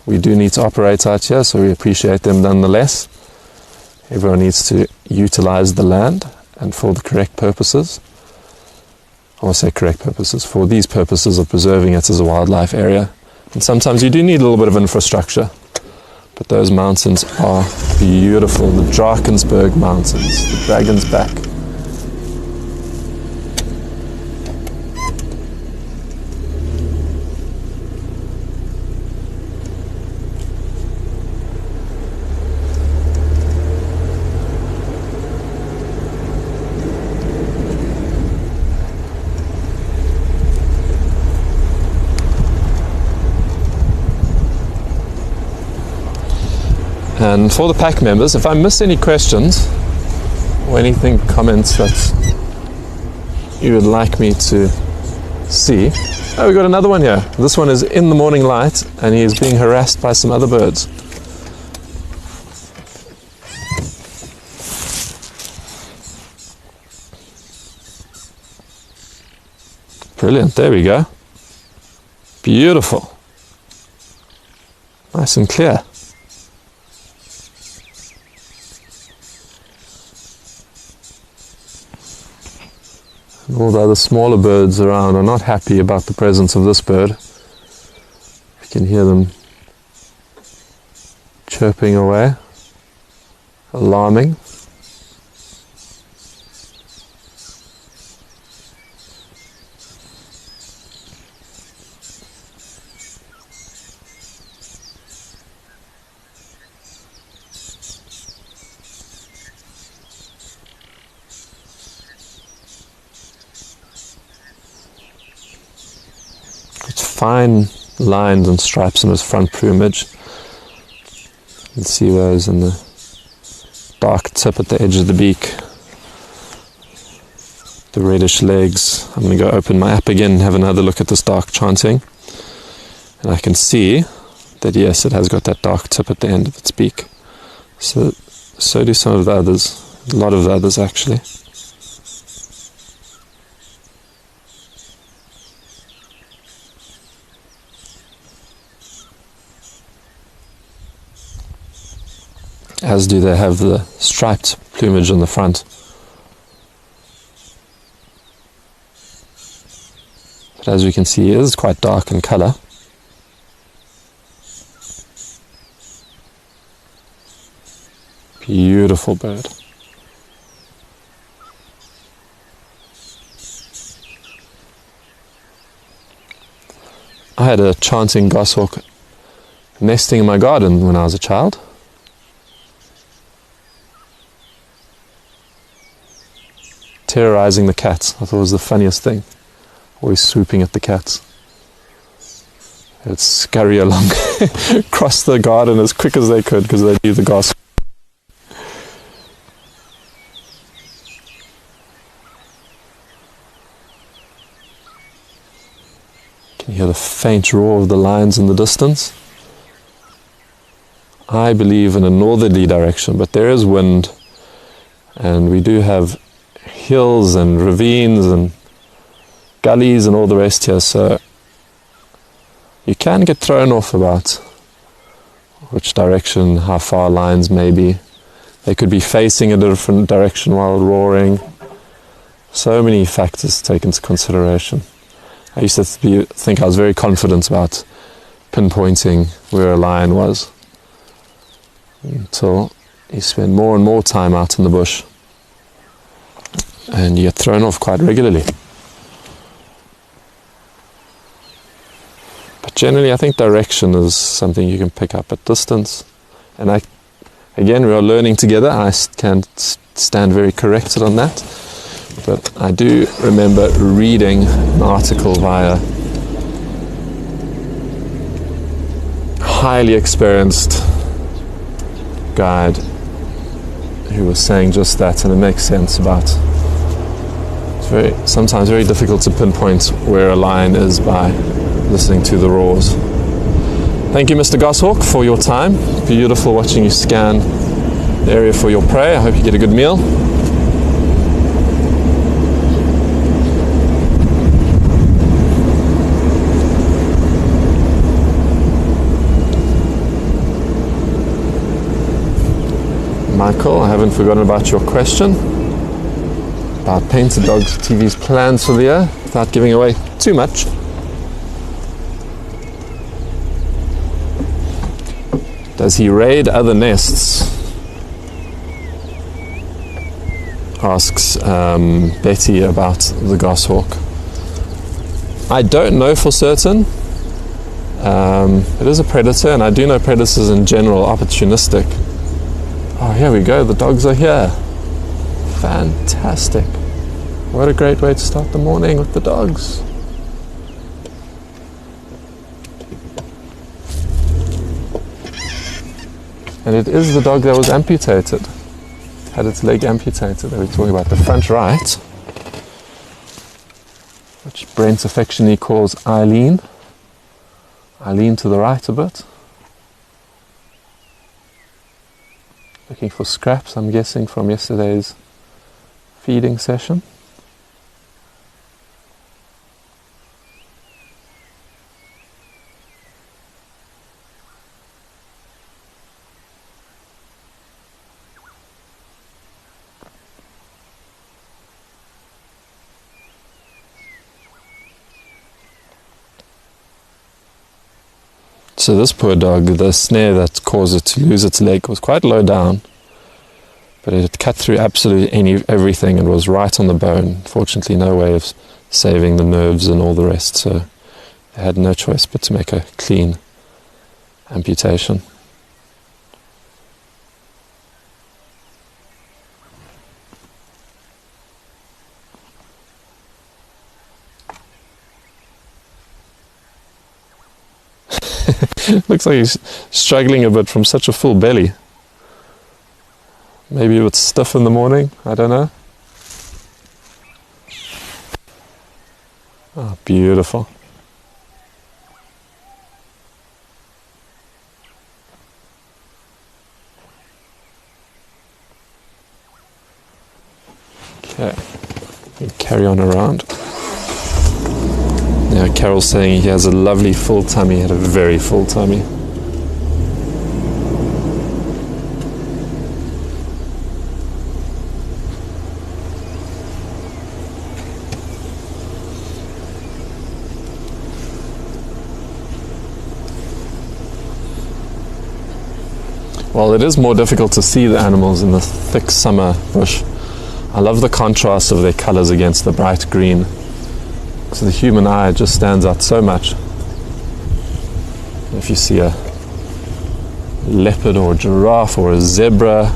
we do need to operate out here, so we appreciate them nonetheless. Everyone needs to utilize the land, and for the correct purposes. I'll say correct purposes, for these purposes of preserving it as a wildlife area. And sometimes you do need a little bit of infrastructure, but those mountains are beautiful. The Drakensberg Mountains, the Dragon's Back. And for the pack members, if I miss any questions or anything, comments that you would like me to see. Oh, we got another one here. This one is in the morning light and he is being harassed by some other birds. Brilliant, there we go. Beautiful. Nice and clear. And all the other smaller birds around are not happy about the presence of this bird. You can hear them chirping away, alarming. Fine lines and stripes in his front plumage. You can see those in the dark tip at the edge of the beak, the reddish legs. I'm going to go open my app again and have another look at this dark chanting, and I can see that yes, it has got that dark tip at the end of its beak. So do some of the others, a lot of the others actually. As do they have the striped plumage on the front. But as we can see, it is quite dark in colour. Beautiful bird. I had a chanting goshawk nesting in my garden when I was a child. Terrorizing the cats. I thought it was the funniest thing. Always swooping at the cats. They'd scurry along, across the garden as quick as they could because they knew the goshawk. Can you hear the faint roar of the lions in the distance? I believe in a northerly direction, but there is wind, and we do have hills and ravines and gullies and all the rest here, so you can get thrown off about which direction, how far lines may be. They could be facing a different direction while roaring. So many factors to take into consideration. I used to think I was very confident about pinpointing where a lion was, until you spend more and more time out in the bush and you get thrown off quite regularly. But generally I think direction is something you can pick up at distance, and again we are learning together. I can't stand very corrected on that, but I do remember reading an article via highly experienced guide who was saying just that, and it makes sense about sometimes very difficult to pinpoint where a lion is by listening to the roars. Thank you, Mr. Goshawk, for your time. Beautiful watching you scan the area for your prey. I hope you get a good meal. Michael, I haven't forgotten about your question about Painted Dog TV's plans for the year, without giving away too much. Does he raid other nests? Asks Betty about the goshawk. I don't know for certain. It is a predator, and I do know predators in general are opportunistic. Oh, here we go, the dogs are here. Fantastic. What a great way to start the morning with the dogs. And it is the dog that was amputated. Had its leg amputated. That we're talking about, the front right, which Brent affectionately calls Eileen. Eileen to the right a bit. Looking for scraps, I'm guessing, from yesterday's feeding session. So this poor dog, the snare that caused it to lose its leg was quite low down, but it had cut through absolutely everything and was right on the bone. Fortunately, no way of saving the nerves and all the rest, so they had no choice but to make a clean amputation. Looks like he's struggling a bit from such a full belly. Maybe a bit stiff in the morning, I don't know. Oh, beautiful. Okay, carry on around. Yeah, Carol's saying he has a lovely full tummy, he had a very full tummy. Well, it is more difficult to see the animals in the thick summer bush. I love the contrast of their colours against the bright green. So the human eye just stands out so much. If you see a leopard or a giraffe or a zebra,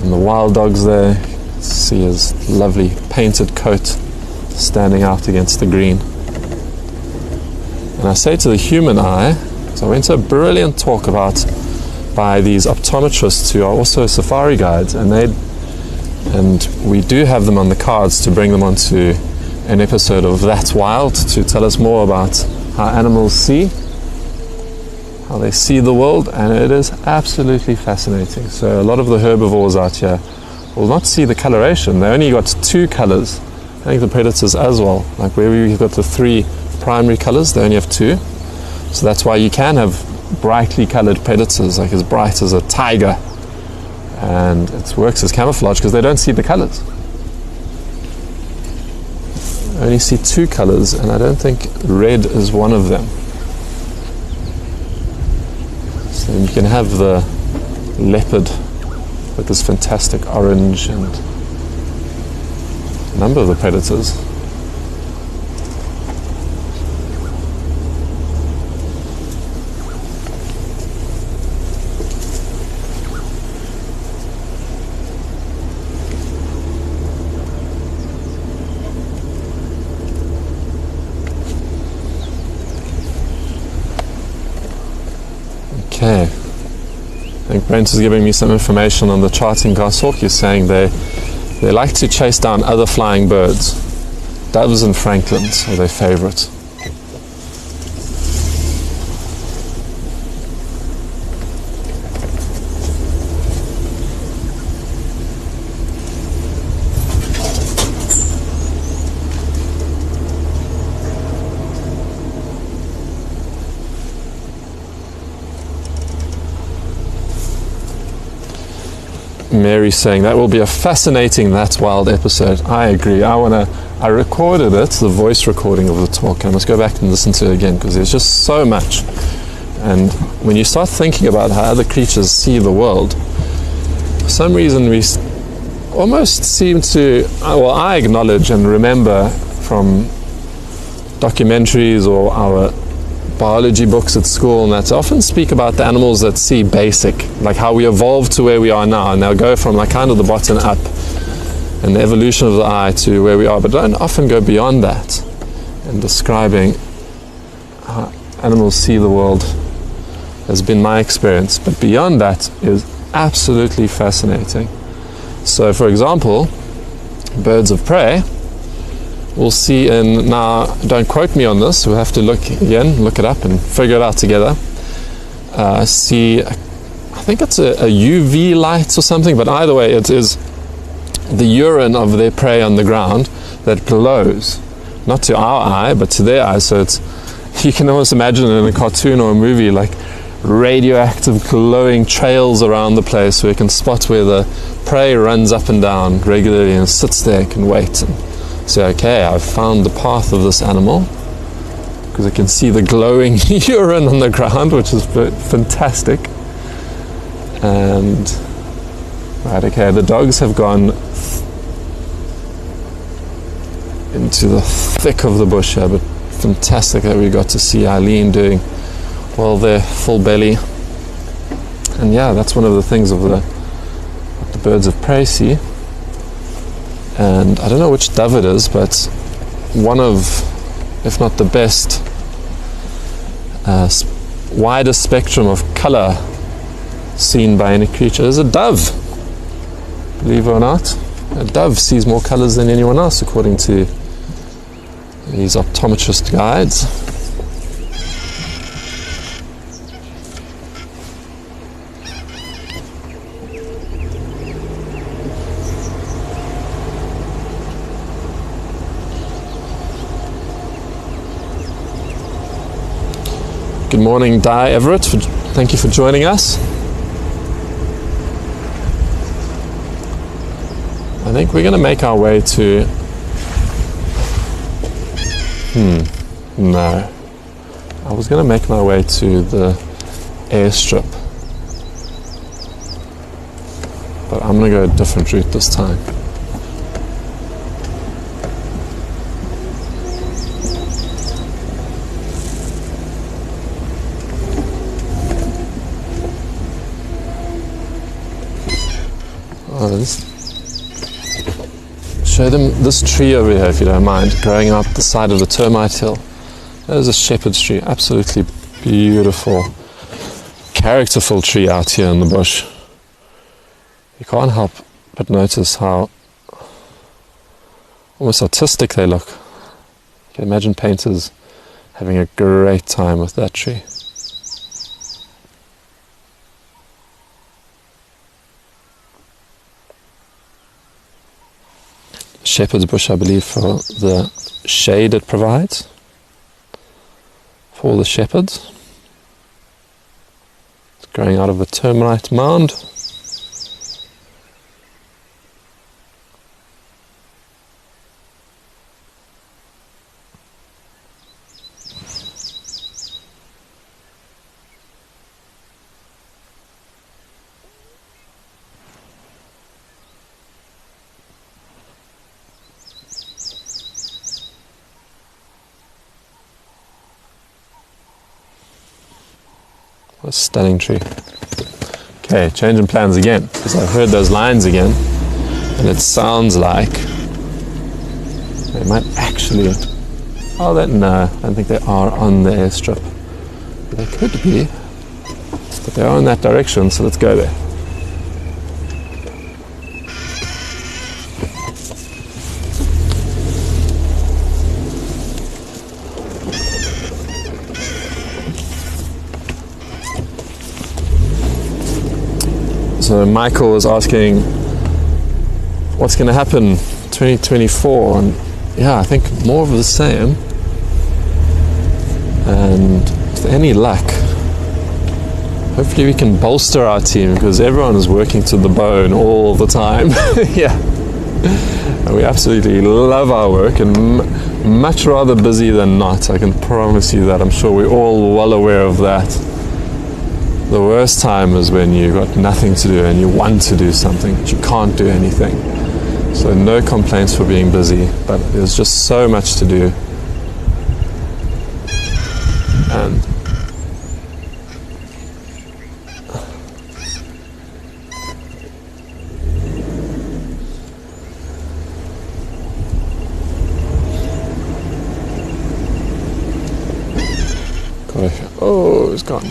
and the wild dogs there, you can see his lovely painted coat standing out against the green. And I say to the human eye, so I went to a brilliant talk by these optometrists who are also safari guides, and we do have them on the cards to bring them onto an episode of That's Wild to tell us more about how animals see, how they see the world, and it is absolutely fascinating. So a lot of the herbivores out here will not see the coloration. They only got two colors. I think the predators as well, like where we've got the three primary colors, they only have two. So that's why you can have brightly colored predators, like as bright as a tiger, and it works as camouflage because they don't see the colors. I only see two colors, and I don't think red is one of them. So you can have the leopard with this fantastic orange, and a number of the predators. Okay, I think Brent is giving me some information on the charting goshawk. He's saying they like to chase down other flying birds. Doves and francolins are their favorite. Mary's saying that will be a fascinating That's Wild episode. I agree. I recorded it, the voice recording of the talk. I must go back and listen to it again because there's just so much. And when you start thinking about how other creatures see the world, for some reason we almost seem to, well, I acknowledge and remember from documentaries or our biology books at school, and that often speak about the animals that see basic, like how we evolved to where we are now, and they'll go from like kind of the bottom up and the evolution of the eye to where we are, but don't often go beyond that in describing how animals see the world. Has been my experience, but beyond that is absolutely fascinating. So for example, birds of prey, we'll see in, now don't quote me on this, we'll have to look it up and figure it out together. See, I think it's a UV light or something, but either way it is the urine of their prey on the ground that glows, not to our eye but to their eye. So it's, you can almost imagine it in a cartoon or a movie, like radioactive glowing trails around the place where you can spot where the prey runs up and down regularly and sits there and can wait and say, okay, I've found the path of this animal. because I can see the glowing urine on the ground, which is fantastic. And right, okay, the dogs have gone into the thick of the bush here, but fantastic that we got to see Eileen doing well there, full belly. And yeah, that's one of the things of the birds of prey see. And I don't know which dove it is, but one of, if not the best, widest spectrum of color seen by any creature is a dove. Believe it or not, a dove sees more colors than anyone else, according to these optometrist guides. Good morning, Di Everett. Thank you for joining us. I think we're going to make our way to... No. I was going to make my way to the airstrip, but I'm going to go a different route this time. Show them this tree over here, if you don't mind, growing up the side of the termite hill. That is a shepherd's tree, absolutely beautiful, characterful tree out here in the bush. You can't help but notice how almost artistic they look. You can imagine painters having a great time with that tree. Shepherd's bush, I believe, for the shade it provides for the shepherds. It's growing out of a termite mound. What a stunning tree. Okay, changing plans again, because I've heard those lines again, and it sounds like they might actually... Oh, no, I don't think they are on the airstrip. They could be, but they are in that direction, so let's go there. So Michael was asking what's going to happen 2024, and yeah, I think more of the same. And with any luck, hopefully we can bolster our team, because everyone is working to the bone all the time. Yeah, and we absolutely love our work, and much rather busy than not, I can promise you that. I'm sure we're all well aware of that. The worst time is when you've got nothing to do and you want to do something, but you can't do anything. So no complaints for being busy, but there's just so much to do. And oh, it's gone.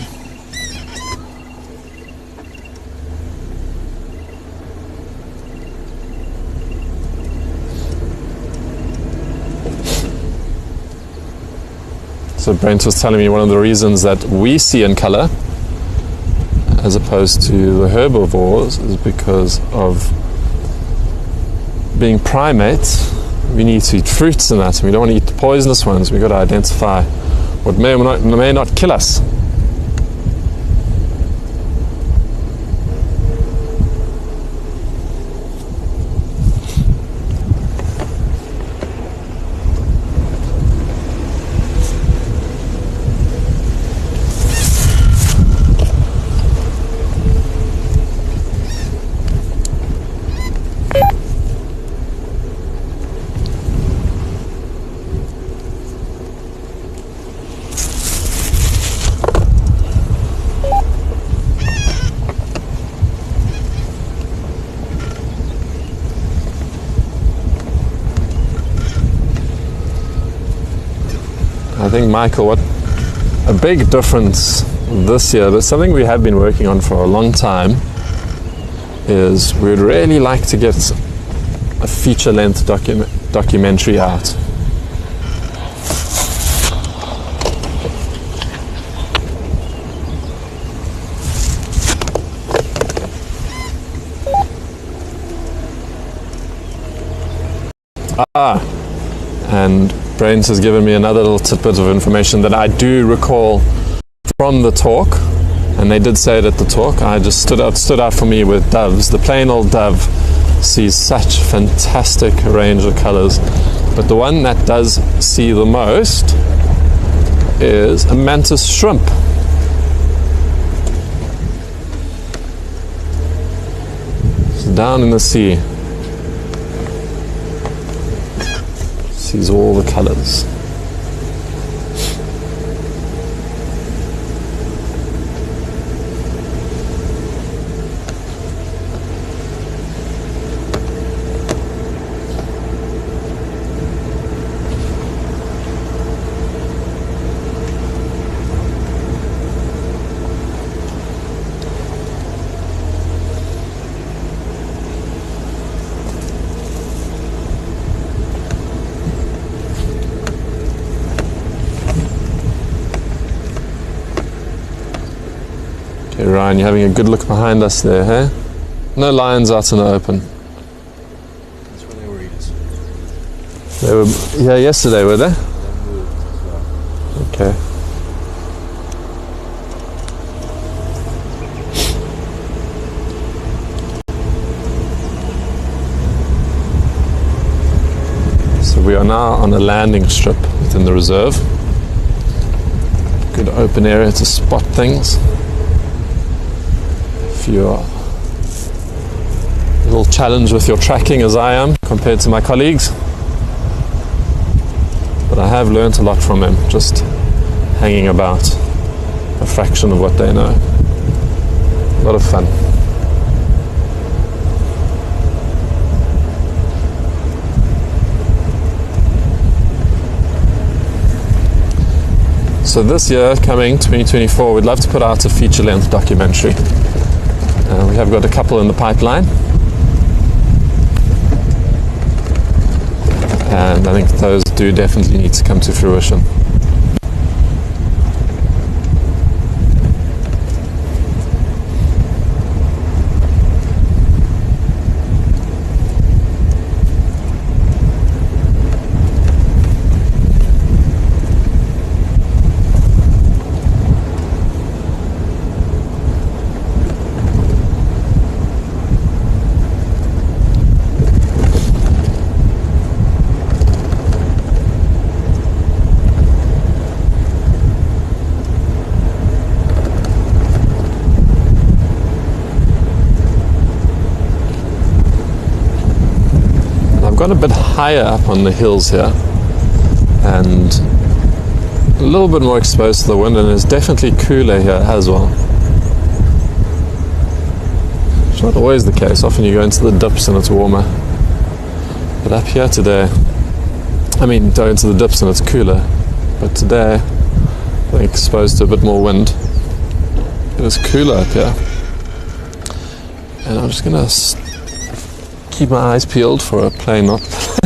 So Brent was telling me one of the reasons that we see in colour as opposed to the herbivores is because of being primates. We need to eat fruits and that, and we don't want to eat the poisonous ones. We've got to identify what may or may not kill us. I think, Michael, what a big difference this year, but something we have been working on for a long time, is we'd really like to get a feature-length documentary out. And Brent has given me another little tidbit of information that I do recall from the talk, and they did say it at the talk. I just stood out for me with doves. The plain old dove sees such fantastic range of colors, but the one that does see the most is a mantis shrimp. It's down in the sea. Sees all the colors. Okay, Ryan, you're having a good look behind us there, hey? No lions out in the open. That's where they were eaters. They were here yesterday, were they? They moved as well. Okay. So we are now on a landing strip within the reserve. Good open area to spot things. If you're a little challenged with your tracking as I am compared to my colleagues, but I have learnt a lot from them just hanging about, a fraction of what they know. A lot of fun. So this year, coming 2024, we'd love to put out a feature-length documentary. We have got a couple in the pipeline, and I think those do definitely need to come to fruition. Got a bit higher up on the hills here and a little bit more exposed to the wind, and it's definitely cooler here as well. It's not always the case. Often you go into the dips and it's warmer, but up here today, go into the dips and it's cooler, but today I think exposed to a bit more wind, it is cooler up here. And I'm just gonna keep my eyes peeled for a plane not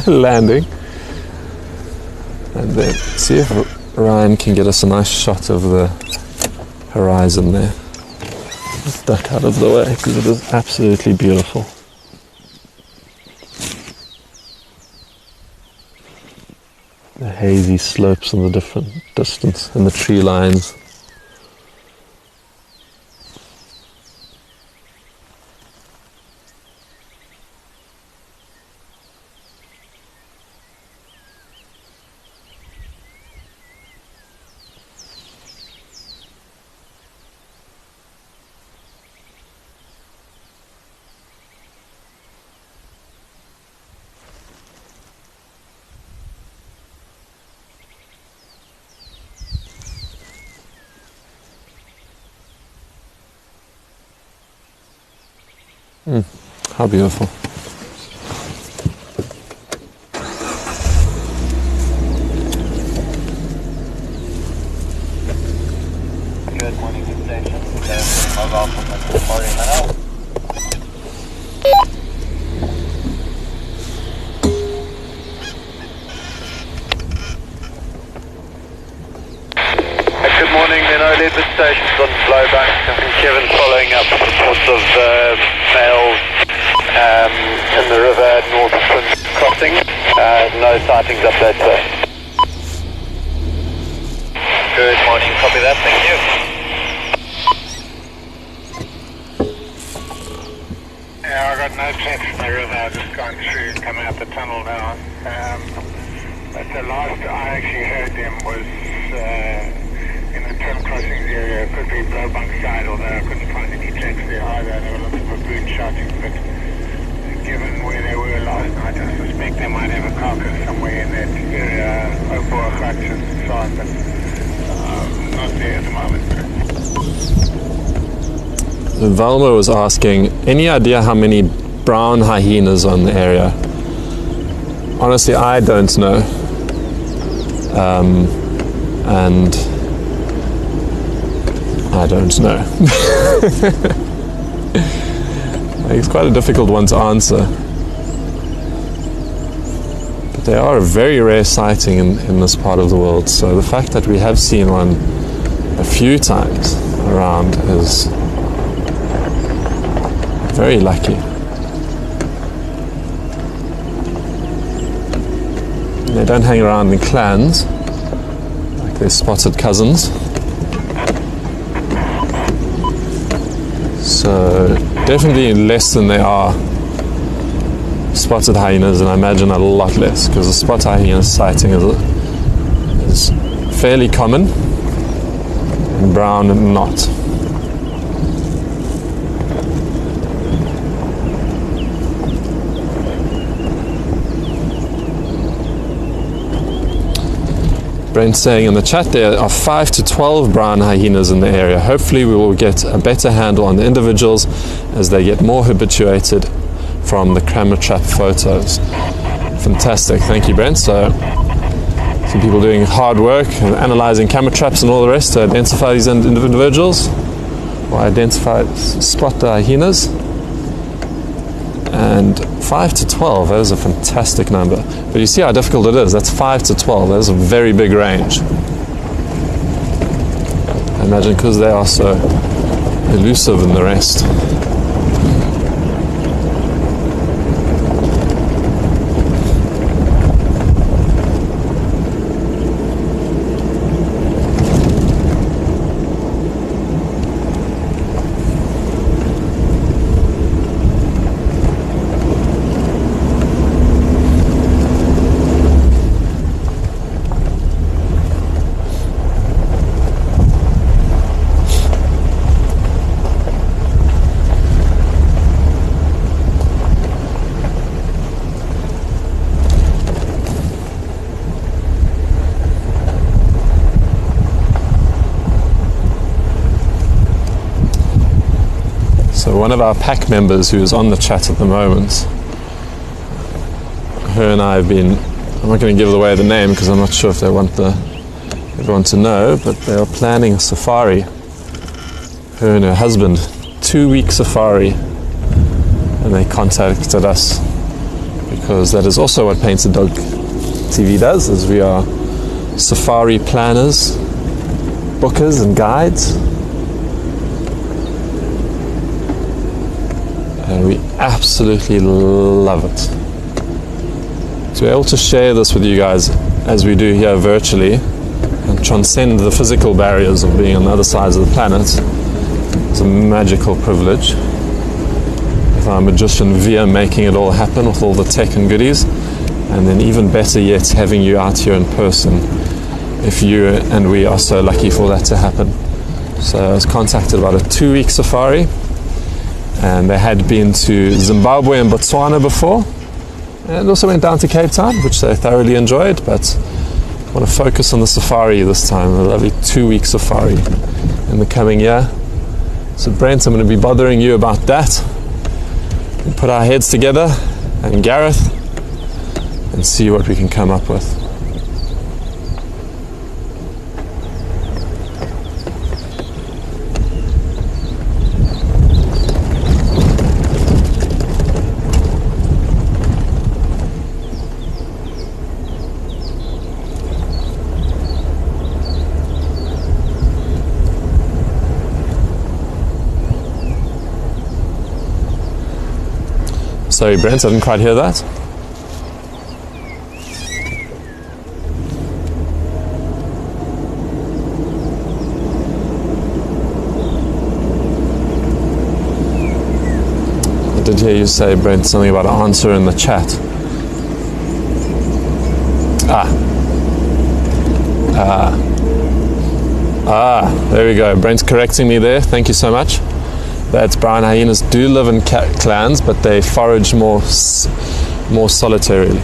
landing, and then see if Ryan can get us a nice shot of the horizon there. Let's duck out of the way because it is absolutely beautiful. The hazy slopes and the different distance and the tree lines. How beautiful. Lowveld stations on Blowbank. I think Kevin's following up reports of males in the river north of Prince Crossing. No sightings up that way. Good morning, copy that, thank you. Yeah, I got no tracks in the river. I've just gone through, come out the tunnel now. But the last I actually heard them was in the Trim Crossings area. It could be Blowbank side, although I couldn't find any tracks there either. There were lots of baboons shouting, but given where they were last night, I suspect they might have a carcass somewhere in that area, over huts and so on, but not there at the moment. Valma was asking, any idea how many brown hyenas are in the area? Honestly, I don't know. And I don't know. It's quite a difficult one to answer. But they are a very rare sighting in this part of the world. So the fact that we have seen one a few times around is very lucky. They don't hang around in clans like their spotted cousins. So definitely less than they are spotted hyenas, and I imagine a lot less, because the spotted hyena sighting is fairly common, and brown and not. Brent saying in the chat there are 5 to 12 brown hyenas in the area. Hopefully we will get a better handle on the individuals as they get more habituated from the camera trap photos. Fantastic, thank you Brent. So some people doing hard work and analysing camera traps and all the rest to identify these individuals, or spot the hyenas. And 5 to 12, that is a fantastic number. But you see how difficult it is. That's 5 to 12, that is a very big range. I imagine because they are so elusive in the rest. So one of our pack members who is on the chat at the moment, her and I have been, I'm not going to give away the name because I'm not sure if they want everyone to know, but they are planning a safari, her and her husband, 2-week safari, and they contacted us because that is also what Painted Dog TV does, is we are safari planners, bookers and guides. And we absolutely love it. To be able to share this with you guys as we do here virtually and transcend the physical barriers of being on the other sides of the planet is a magical privilege. With our magician Via making it all happen with all the tech and goodies, and then even better yet, having you out here in person if you and we are so lucky for that to happen. So I was contacted about a 2-week safari, and they had been to Zimbabwe and Botswana before, and also went down to Cape Town, which they thoroughly enjoyed, but I want to focus on the safari this time, a lovely 2-week safari in the coming year. So Brent, I'm going to be bothering you about that, and put our heads together, and Gareth, and see what we can come up with. Sorry, Brent, I didn't quite hear that. I did hear you say, Brent, something about an answer in the chat. There we go. Brent's correcting me there. Thank you so much. That's brown hyenas do live in clans, but they forage more solitarily.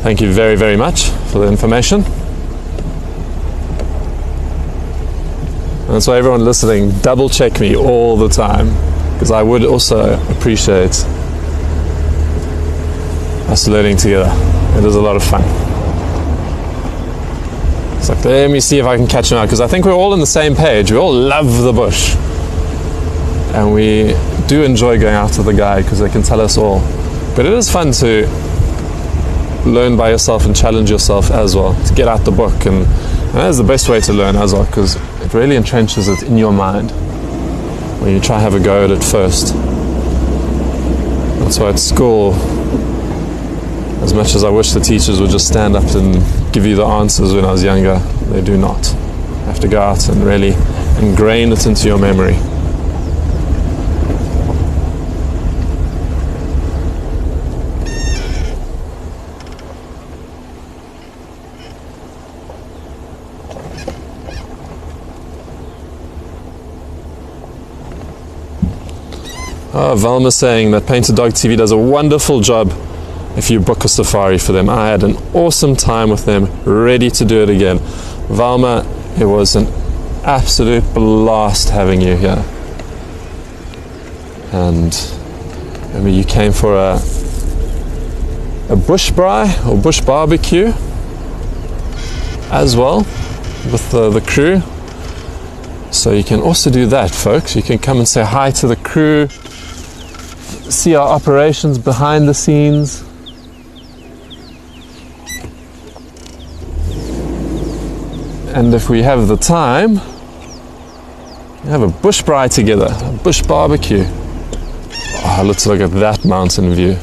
Thank you very, very much for the information. And that's why everyone listening, double check me all the time, because I would also appreciate us learning together. It is a lot of fun. It's like, let me see if I can catch them out, because I think we're all on the same page. We all love the bush. And we do enjoy going out with the guide because they can tell us all. But it is fun to learn by yourself and challenge yourself as well, to get out the book. And that's the best way to learn as well, because it really entrenches it in your mind when you try to have a go at it first. That's why at school, as much as I wish the teachers would just stand up and give you the answers when I was younger, they do not. You have to go out and really ingrain it into your memory. Valma's saying that Painted Dog TV does a wonderful job if you book a safari for them. I had an awesome time with them, ready to do it again. Valma, it was an absolute blast having you here. And I mean, you came for a bush braai or bush barbecue as well with the crew. So you can also do that, folks. You can come and say hi to the crew, see our operations behind the scenes. And if we have the time, have a bush braai together, a bush barbecue. Oh, let's look at that mountain view.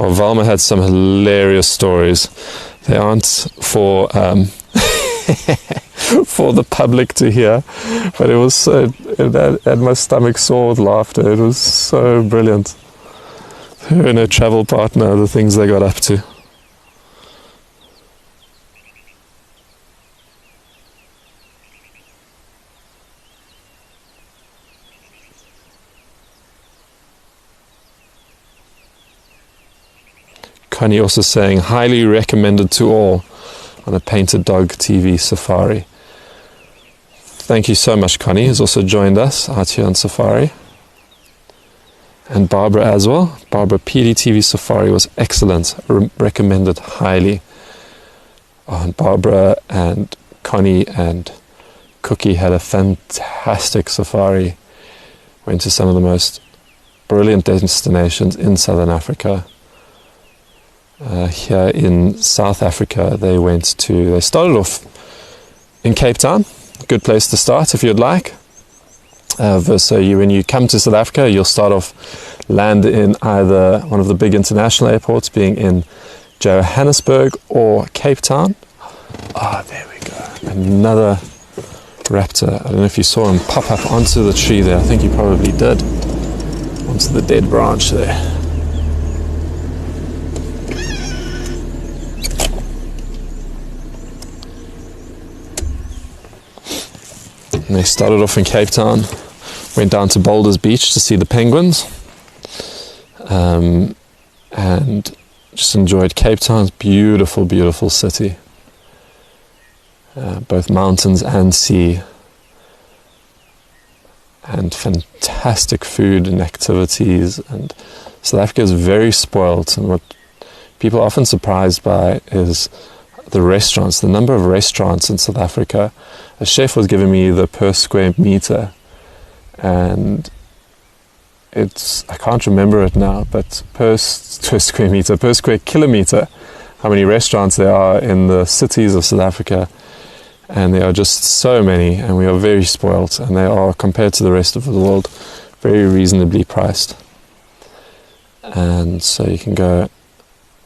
Oh, Valma had some hilarious stories. They aren't for for the public to hear, but it was so, it had my stomach sore with laughter. It was so brilliant. Her and her travel partner, the things they got up to. Connie also saying, highly recommended to all on a Painted Dog TV safari. Thank you so much, Connie, who's also joined us out here on safari. And Barbara as well. Barbara, PDTV Safari was excellent. Recommended highly. Oh, and Barbara and Connie and Cookie had a fantastic safari. Went to some of the most brilliant destinations in Southern Africa. Here in South Africa, they started off in Cape Town. Good place to start if you'd like. So when you come to South Africa, you'll start off, land in either one of the big international airports, being in Johannesburg or Cape Town. Ah, there we go. Another raptor. I don't know if you saw him pop up onto the tree there. I think you probably did. Onto the dead branch there. And they started off in Cape Town, went down to Boulders Beach to see the penguins, and just enjoyed Cape Town's beautiful, beautiful city. Both mountains and sea, and fantastic food and activities. And South Africa is very spoilt, and what people are often surprised by is the restaurants, the number of restaurants in South Africa. A chef was giving me the per square meter, and I can't remember it now, but per square meter, per square kilometer, how many restaurants there are in the cities of South Africa. and there are just so many, and we are very spoilt, and they are, compared to the rest of the world, very reasonably priced. And so you can go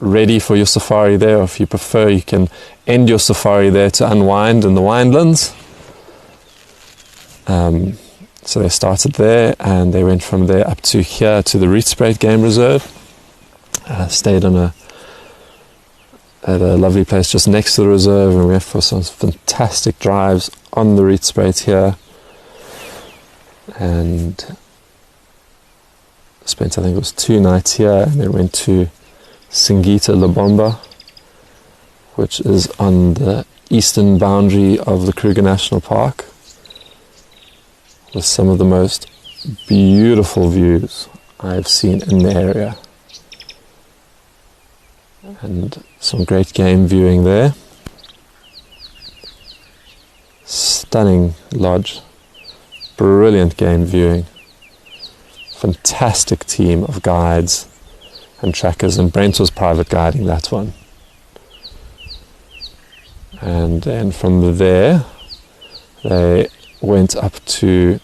ready for your safari there, or if you prefer, you can end your safari there to unwind in the winelands. So they started there, and they went from there up to here to the Rietspruit Game Reserve. Stayed at a lovely place just next to the reserve, and we went for some fantastic drives on the Rietspruit here, and spent, I think it was 2 nights here, and then went to Singita Lubomba, which is on the eastern boundary of the Kruger National Park, with some of the most beautiful views I've seen in the area, and some great game viewing there. Stunning lodge, brilliant game viewing, fantastic team of guides and trackers, and Brent was private guiding that one. And then from there they went up to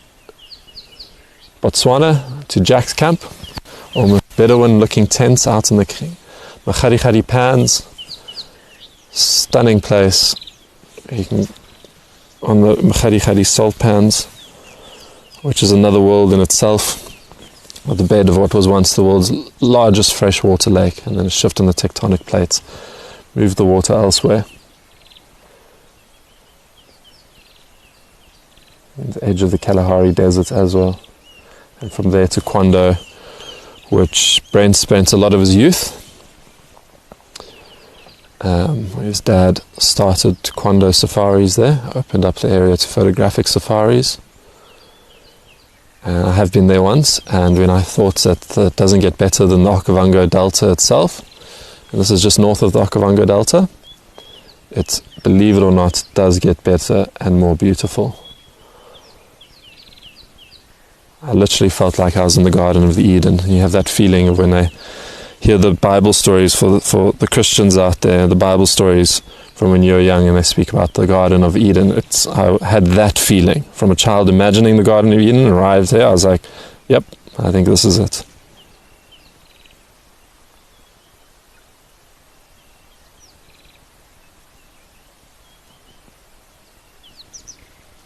Botswana, to Jack's camp, almost Bedouin looking tents out in the Machari pans. Stunning place. You can, on the Machari salt pans, which is another world in itself, at the bed of what was once the world's largest freshwater lake, and then a shift in the tectonic plates moved the water elsewhere. And the edge of the Kalahari Desert as well. And from there to Kwando, which Brent spent a lot of his youth. His dad started Kwando safaris there, opened up the area to photographic safaris. I have been there once, and when I thought that it doesn't get better than the Okavango Delta itself, and this is just north of the Okavango Delta, it, believe it or not, does get better and more beautiful. I literally felt like I was in the Garden of Eden. You have that feeling of when they hear the Bible stories for the Christians out there, the Bible stories from when you were young, and they speak about the Garden of Eden. I had that feeling from a child imagining the Garden of Eden, arrived there, I was like, yep, I think this is it.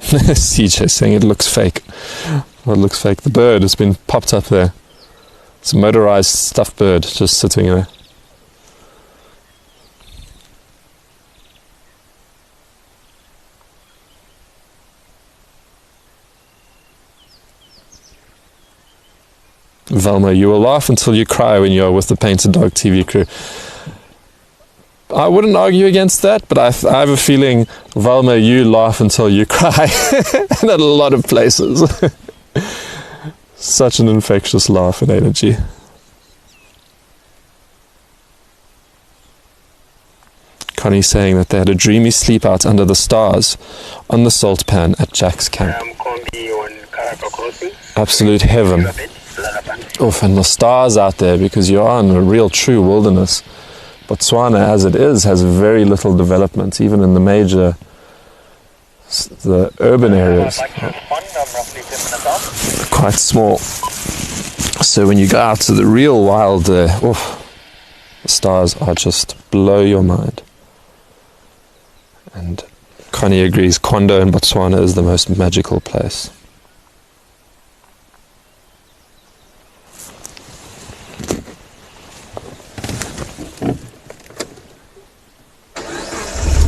CJ saying it looks fake. Well, it looks fake. The bird has been popped up there. It's a motorized stuffed bird just sitting there. Velma, you will laugh until you cry when you are with the Painted Dog TV crew. I wouldn't argue against that, but I have a feeling, Velma, you laugh until you cry and at a lot of places. Such an infectious laugh and energy. Connie saying that they had a dreamy sleep out under the stars on the salt pan at Jack's camp. Absolute heaven. Oof, and the stars out there, because you are in a real true wilderness. Botswana, as it is, has very little development, even in the urban areas. Quite small. So when you go out to the real wild there, the stars are just blow your mind. And Connie agrees, Kwando in Botswana is the most magical place.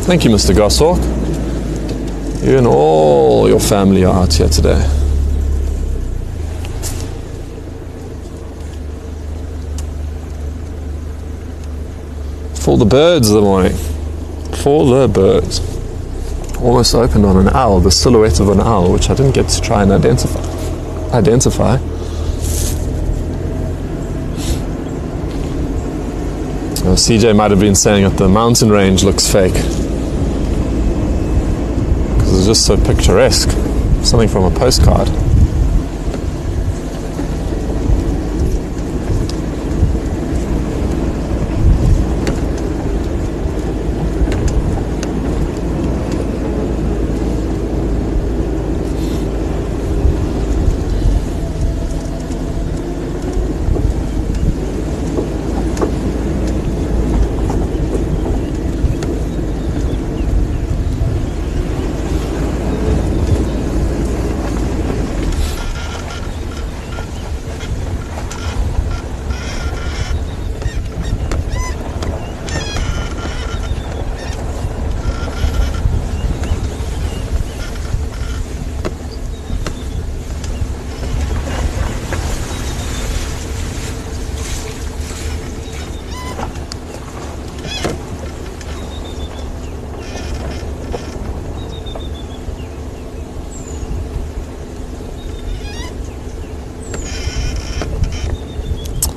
Thank you, Mr. Goshawk. You and all your family are out here today. For the birds of the morning. For the birds. Almost opened on an owl, the silhouette of an owl, which I didn't get to try and identify. CJ might have been saying that the mountain range looks fake. Because it's just so picturesque. Something from a postcard.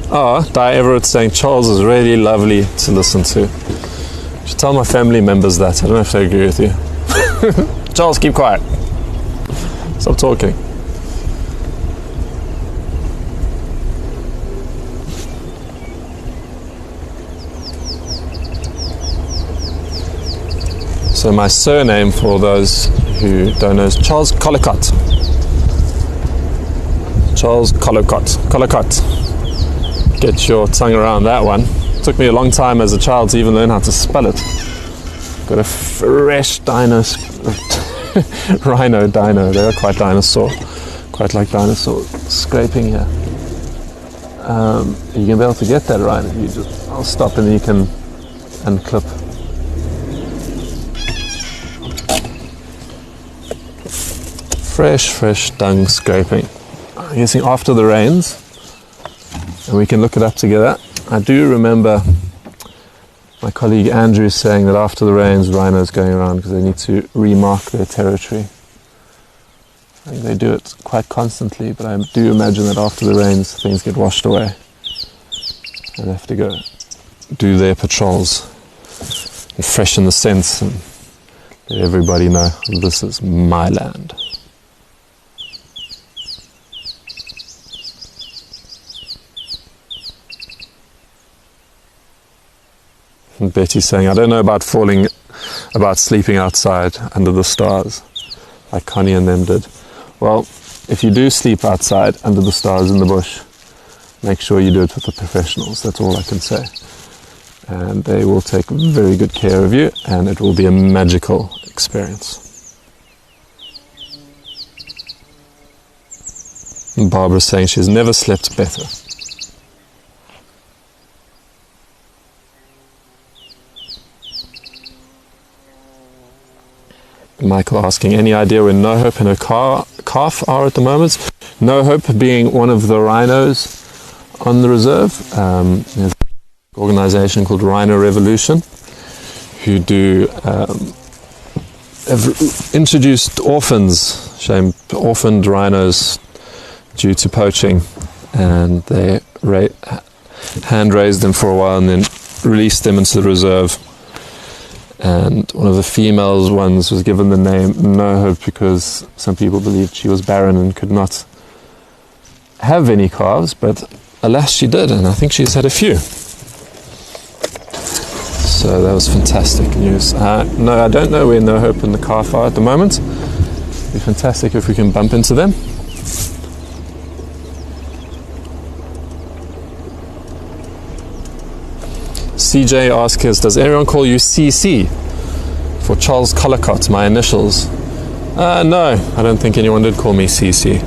Di Everett saying Charles is really lovely to listen to. I should tell my family members that. I don't know if they agree with you. Charles, keep quiet. Stop talking. So my surname, for those who don't know, is Charles Collicott. Charles Collicott. Collicott. Get your tongue around that one. It took me a long time as a child to even learn how to spell it. Got a fresh Rhino dino. They are quite dinosaur. Quite like dinosaur scraping here. Are you going to be able to get that right? I'll stop and then you can unclip. Fresh dung scraping. I'm guessing after the rains, and we can look it up together. I do remember my colleague Andrew saying that after the rains, rhinos going around because they need to remark their territory. I think they do it quite constantly, but I do imagine that after the rains, things get washed away and they have to go do their patrols and freshen the scents and let everybody know this is my land. And Betty's saying, I don't know about sleeping outside under the stars, like Connie and them did. Well, if you do sleep outside under the stars in the bush, make sure you do it with the professionals. That's all I can say. And they will take very good care of you, and it will be a magical experience. And Barbara's saying she's never slept better. Michael asking, any idea where No Hope and her calf are at the moment? No Hope being one of the rhinos on the reserve. There's an organisation called Rhino Revolution who have introduced orphaned rhinos due to poaching, and they hand raised them for a while and then released them into the reserve. And one of the female ones was given the name No Hope because some people believed she was barren and could not have any calves, but alas she did, and I think she's had a few. So that was fantastic news. No, I don't know where No Hope and the calf are at the moment. It'd be fantastic if we can bump into them. CJ asks, does everyone call you CC for Charles Collicott, my initials? No, I don't think anyone did call me CC.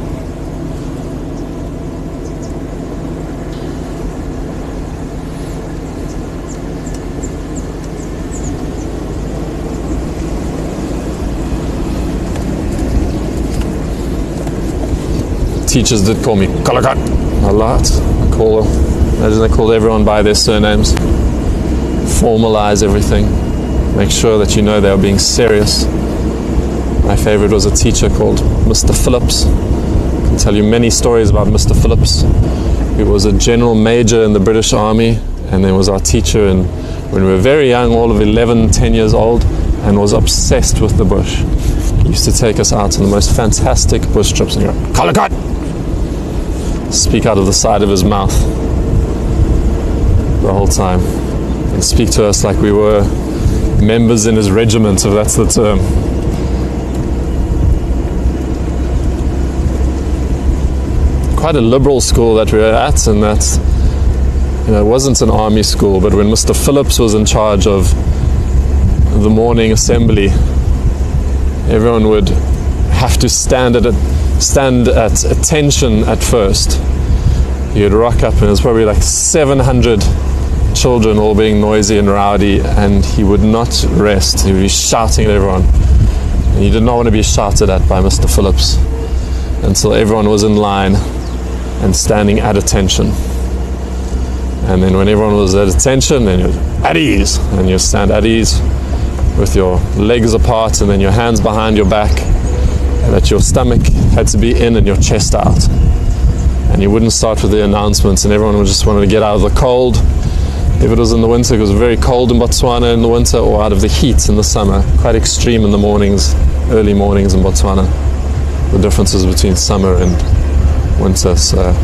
Teachers did call me Collicott a lot. Imagine they called everyone by their surnames. Formalize everything. Make sure that you know they are being serious. My favorite was a teacher called Mr. Phillips. I can tell you many stories about Mr. Phillips, who was a general major in the British Army and then was our teacher when we were very young, all of 11, 10 years old, and was obsessed with the bush. He used to take us out on the most fantastic bush trips and go, Collicott! Speak out of the side of his mouth the whole time and speak to us like we were members in his regiment, if that's the term. Quite a liberal school that we were at, and that, it wasn't an army school, but when Mr. Phillips was in charge of the morning assembly, everyone would have to stand at attention at first. You'd rock up and it was probably like 700 children all being noisy and rowdy, and he would not rest. He would be shouting at everyone, and he did not want to be shouted at by Mr. Phillips until everyone was in line and standing at attention. And then when everyone was at attention, then you'd at ease, and you stand at ease with your legs apart and then your hands behind your back, and that your stomach had to be in and your chest out. and he wouldn't start with the announcements, and everyone just wanted to get out of the cold. If it was in the winter, it was very cold in Botswana in the winter, or out of the heat in the summer. Quite extreme in the mornings, early mornings in Botswana. The differences between summer and winter, so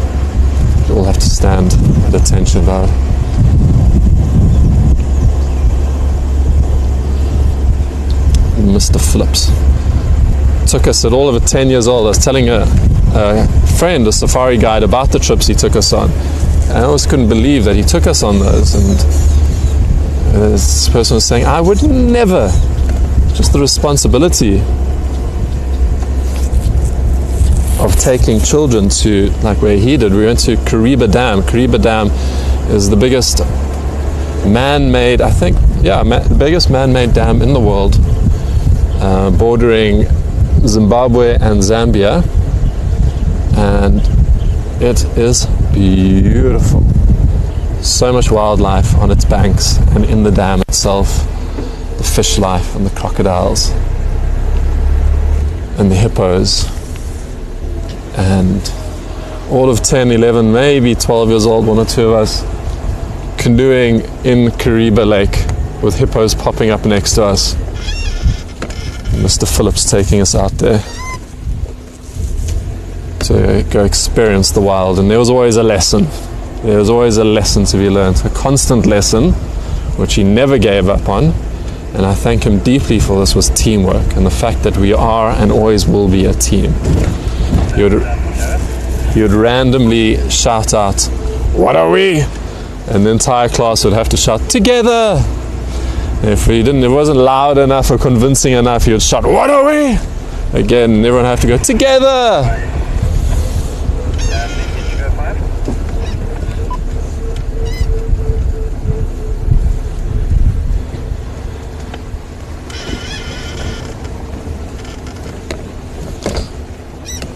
you all have to stand at attention about it. Mr. Phillips took us at all of 10 years old. I was telling a friend, a safari guide, about the trips he took us on. And I always couldn't believe that he took us on those. And this person was saying, I would never. Just the responsibility of taking children to, like where he did. We went to Kariba Dam. Kariba Dam is the biggest man-made, I think, the biggest man-made dam in the world, bordering Zimbabwe and Zambia, and it is beautiful. So much wildlife on its banks and in the dam itself. The fish life and the crocodiles and the hippos. And all of 10, 11, maybe 12 years old, one or two of us, canoeing in Kariba Lake with hippos popping up next to us. Mr. Phillips taking us out there to go experience the wild. And there was always a lesson. There was always a lesson to be learned, a constant lesson, which he never gave up on. And I thank him deeply for this, was teamwork, and the fact that we are and always will be a team. He would randomly shout out, "What are we?" And the entire class would have to shout, "Together!" If he didn't, it wasn't loud enough or convincing enough, he would shout, "What are we?" Again, and everyone had to go, "Together!"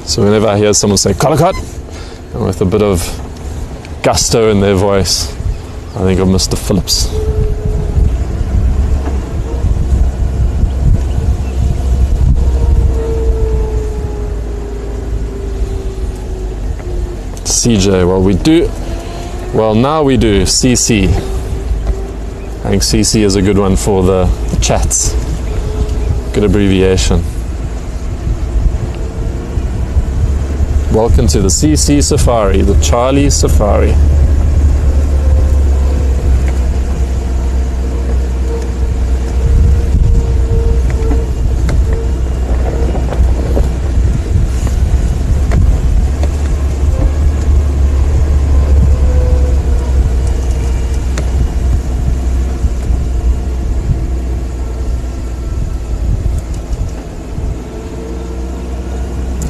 So whenever I hear someone say "Kalakot," and with a bit of gusto in their voice, I think of Mr. Phillips. CJ, now we do CC. I think CC is a good one for the chats. Good abbreviation. Welcome to the CC Safari, the Charlie Safari.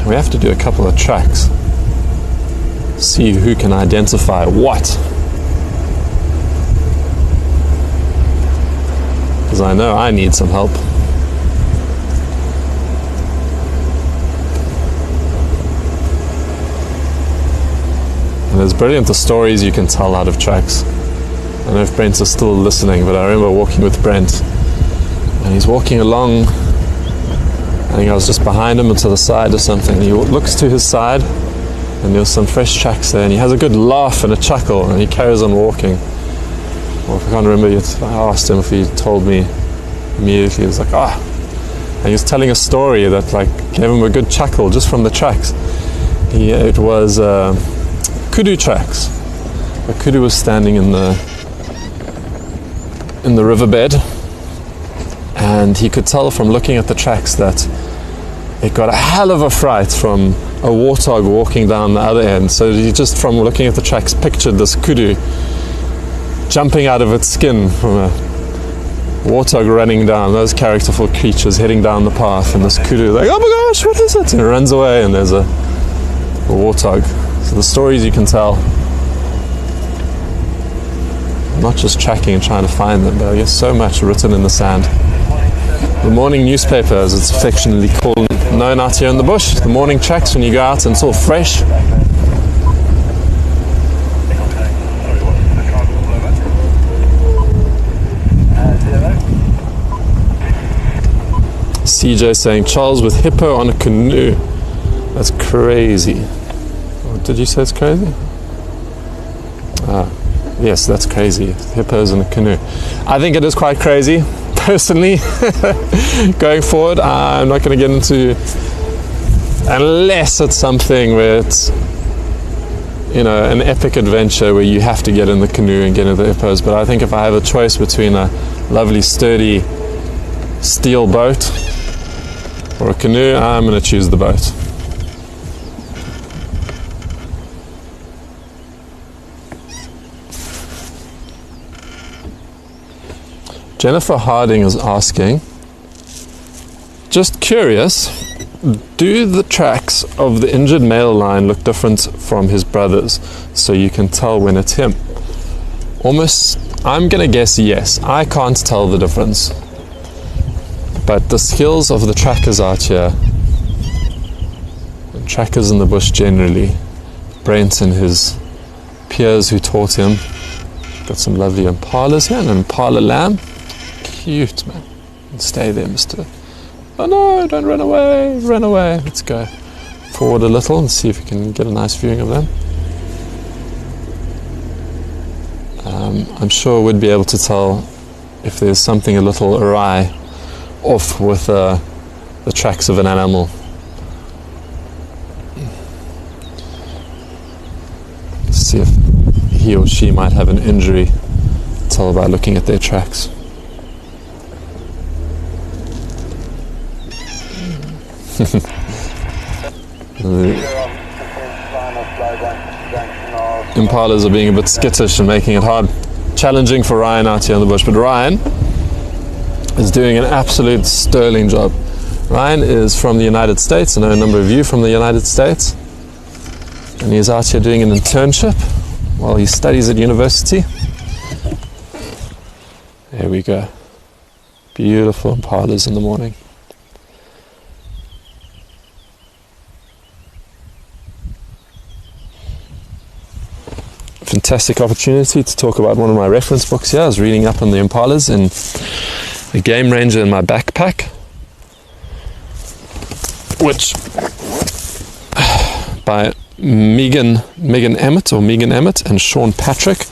We have to do a couple of tracks. See who can identify what. Because I know I need some help. And it's brilliant the stories you can tell out of tracks. I don't know if Brent is still listening, but I remember walking with Brent, and he's walking along. I think I was just behind him and to the side or something. He looks to his side, and there's some fresh tracks there, and he has a good laugh and a chuckle, and he carries on walking. Well, I can't remember yet. I asked him if he told me immediately. He was like, and he was telling a story that gave him a good chuckle just from the tracks. It was kudu tracks. A kudu was standing in the riverbed, and he could tell from looking at the tracks that it got a hell of a fright from a warthog walking down the other end. So he just, from looking at the tracks, pictured this kudu jumping out of its skin from a warthog running down, those characterful creatures heading down the path, and this kudu like, "Oh my gosh, what is it?" And it runs away, and there's a warthog. So the stories you can tell, not just tracking and trying to find them, but I guess so much written in the sand. The morning newspaper, as it's affectionately called, known out here in the bush. The morning tracks when you go out and it's all fresh. CJ saying, "Charles with hippo on a canoe." That's crazy. Did you say it's crazy? Yes, that's crazy. Hippos in a canoe. I think it is quite crazy, personally. Going forward, I'm not going to get into, unless it's something where it's, you know, an epic adventure where you have to get in the canoe and get into the hippos. But I think if I have a choice between a lovely, sturdy steel boat or a canoe, I'm going to choose the boat. Jennifer Harding is asking, just curious, do the tracks of the injured male lion look different from his brothers, so you can tell when it's him? Almost, I'm going to guess yes. I can't tell the difference. But the skills of the trackers out here, and trackers in the bush generally, Brent and his peers who taught him, got some lovely impalas here, and an impala lamb. Cute, man. Stay there, mister. Oh no, don't run away, run away. Let's go forward a little and see if we can get a nice viewing of them. I'm sure we'd be able to tell if there's something a little awry off with the tracks of an animal. See if he or she might have an injury. Tell by looking at their tracks. Impalas are being a bit skittish and making it hard, challenging for Ryan out here in the bush, but Ryan is doing an absolute sterling job. Ryan is from the United States. I know a number of you from the United States, and he's out here doing an internship while he studies at university. There we go. Beautiful impalas in the morning. Fantastic opportunity to talk about one of my reference books here. I was reading up on the impalas in the Game Ranger in my backpack, which by Megan Emmett and Sean Patrick.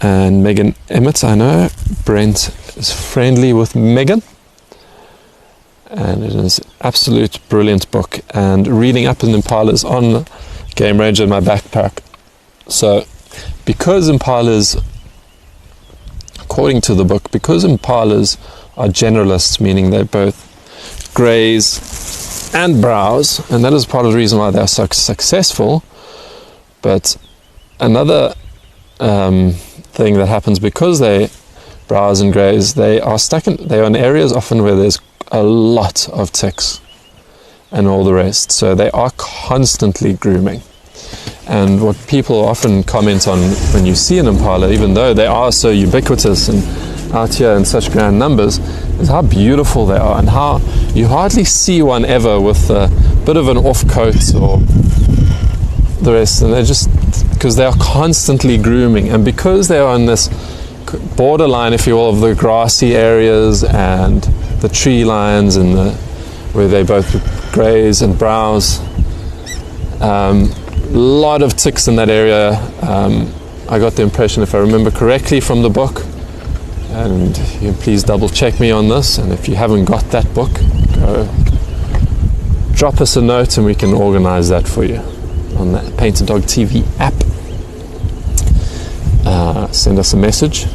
And Megan Emmett, I know Brent is friendly with Megan, and it is an absolute brilliant book. And reading up on impalas on Game Ranger in my backpack. So, because impalas, according to the book, because impalas are generalists, meaning they both graze and browse, and that is part of the reason why they are so successful. But another thing that happens, because they browse and graze, they are in areas often where there's a lot of ticks and all the rest. So they are constantly grooming. And what people often comment on when you see an impala, even though they are so ubiquitous and out here in such grand numbers, is how beautiful they are, and how you hardly see one ever with a bit of an off coat or the rest. And they're just, because they are constantly grooming, and because they are on this borderline, if you will, of the grassy areas and the tree lines and where they both graze and browse. Lot of ticks in that area. I got the impression, if I remember correctly from the book, and you can please double check me on this, and if you haven't got that book, go drop us a note and we can organize that for you on the Painted Dog TV app. Send us a message